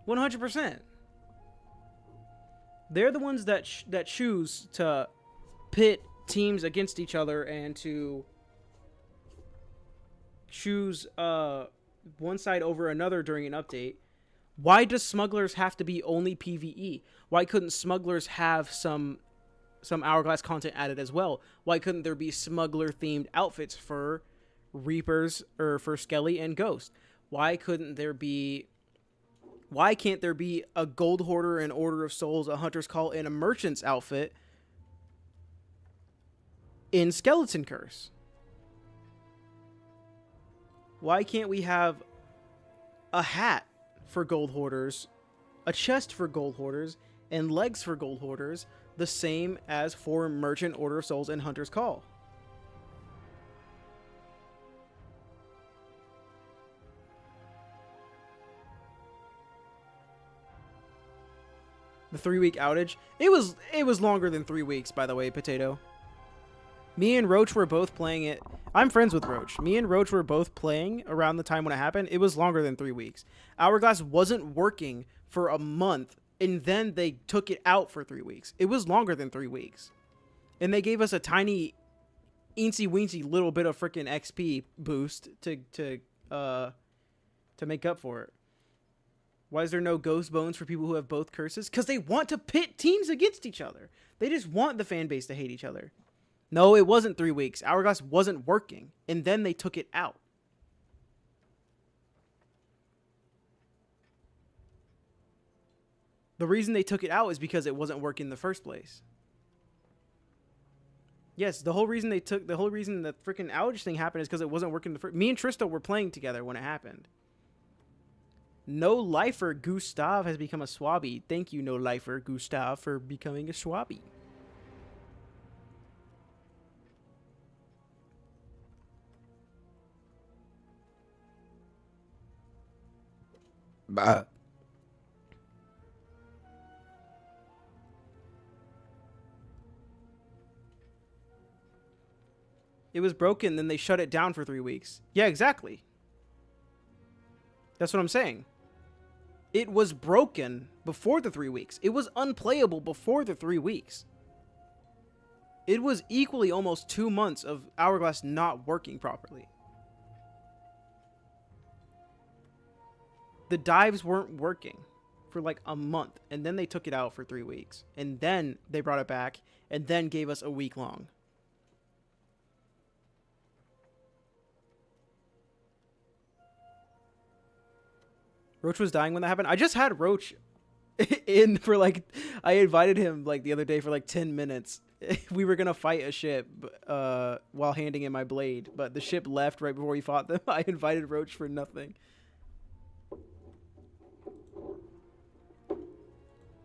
100%. They're the ones that choose to pit teams against each other and to choose one side over another during an update. Why does Smugglers have to be only PvE? Why couldn't Smugglers have some Hourglass content added as well? Why couldn't there be Smuggler-themed outfits for Reapers or for Skelly and Ghost? Why can't there be a Gold Hoarder, an Order of Souls, a Hunter's Call, and a Merchant's outfit in Skeleton Curse? Why can't we have a hat for Gold Hoarders, a chest for Gold Hoarders, and legs for Gold Hoarders, the same as for Merchant, Order of Souls, and Hunter's Call? The 3-week outage. It was longer than 3 weeks, by the way, Potato. Me and Roach were both playing it. I'm friends with Roach. Me and Roach were both playing around the time when it happened. It was longer than 3 weeks. Hourglass wasn't working for a month, and then they took it out for 3 weeks. It was longer than 3 weeks. And they gave us a tiny, eensy-weensy little bit of freaking XP boost to make up for it. Why is there no ghost bones for people who have both curses? Because they want to pit teams against each other. They just want the fan base to hate each other. No, it wasn't 3 weeks. Hourglass wasn't working, and then they took it out. The reason they took it out is because it wasn't working in the first place. Yes, the whole reason the freaking outage thing happened is because it wasn't working. Me and Tristo were playing together when it happened. No Lifer Gustav has become a swabby. Thank you, No Lifer Gustav, for becoming a swabby. Bah. It was broken, then they shut it down for 3 weeks. Yeah, exactly. That's what I'm saying. It was broken before the 3 weeks. It was unplayable before the 3 weeks. It was equally almost 2 months of Hourglass not working properly. The dives weren't working for like a month, and then they took it out for 3 weeks, and then they brought it back, and then gave us a week long. Roach was dying when that happened. I just had Roach in for like, I invited him like the other day for like 10 minutes. We were gonna fight a ship while handing in my blade, but the ship left right before we fought them. I invited Roach for nothing.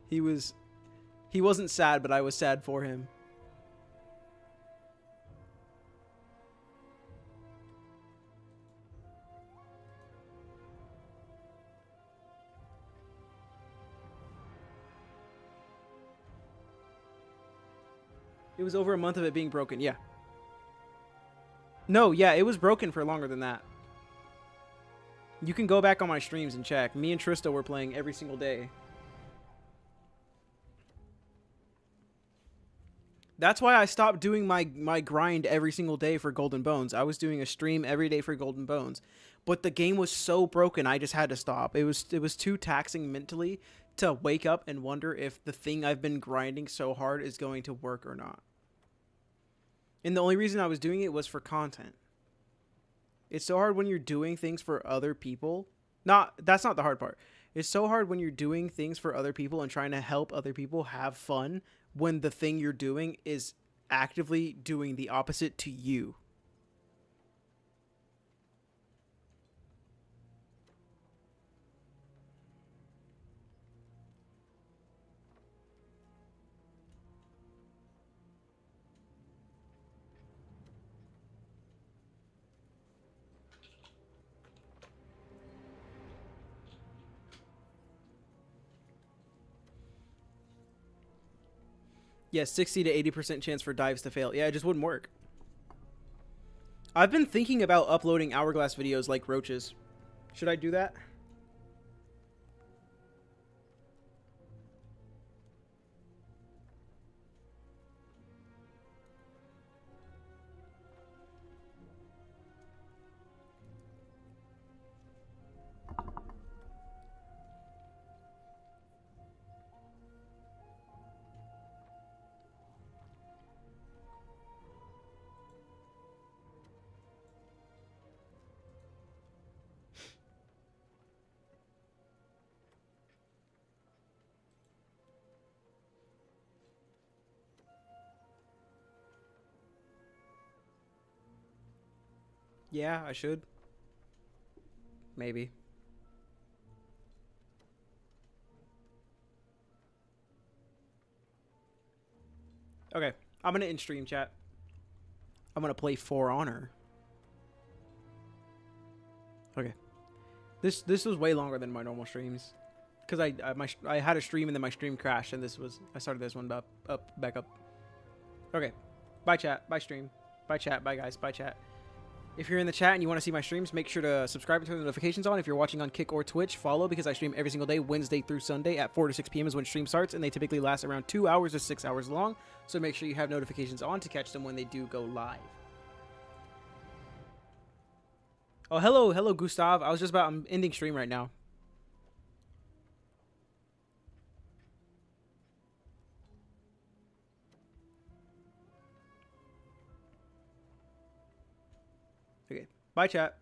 He wasn't sad, but I was sad for him. It was over a month of it being broken. Yeah. No, yeah, it was broken for longer than that. You can go back on my streams and check. Me and Tristo were playing every single day. That's why I stopped doing my grind every single day for Golden Bones. I was doing a stream every day for Golden Bones. But the game was so broken, I just had to stop. It was too taxing mentally to wake up and wonder if the thing I've been grinding so hard is going to work or not. And the only reason I was doing it was for content. It's so hard when you're doing things for other people. That's not the hard part. It's so hard when you're doing things for other people and trying to help other people have fun when the thing you're doing is actively doing the opposite to you. Yeah, 60 to 80% chance for dives to fail. Yeah, it just wouldn't work. I've been thinking about uploading Hourglass videos like Roaches. Should I do that? Yeah, I should. Maybe. Okay, I'm gonna end stream chat. I'm gonna play For Honor. Okay. This was way longer than my normal streams, because I had a stream and then my stream crashed, and I started this one back up. Okay, bye chat, bye stream, bye chat, bye guys, bye chat. If you're in the chat and you want to see my streams, make sure to subscribe and turn the notifications on. If you're watching on Kick or Twitch, follow, because I stream every single day, Wednesday through Sunday at 4 to 6 p.m. is when stream starts, and they typically last around 2 hours or 6 hours long. So make sure you have notifications on to catch them when they do go live. Oh, hello, Gustav. I'm ending stream right now. Bye, chat.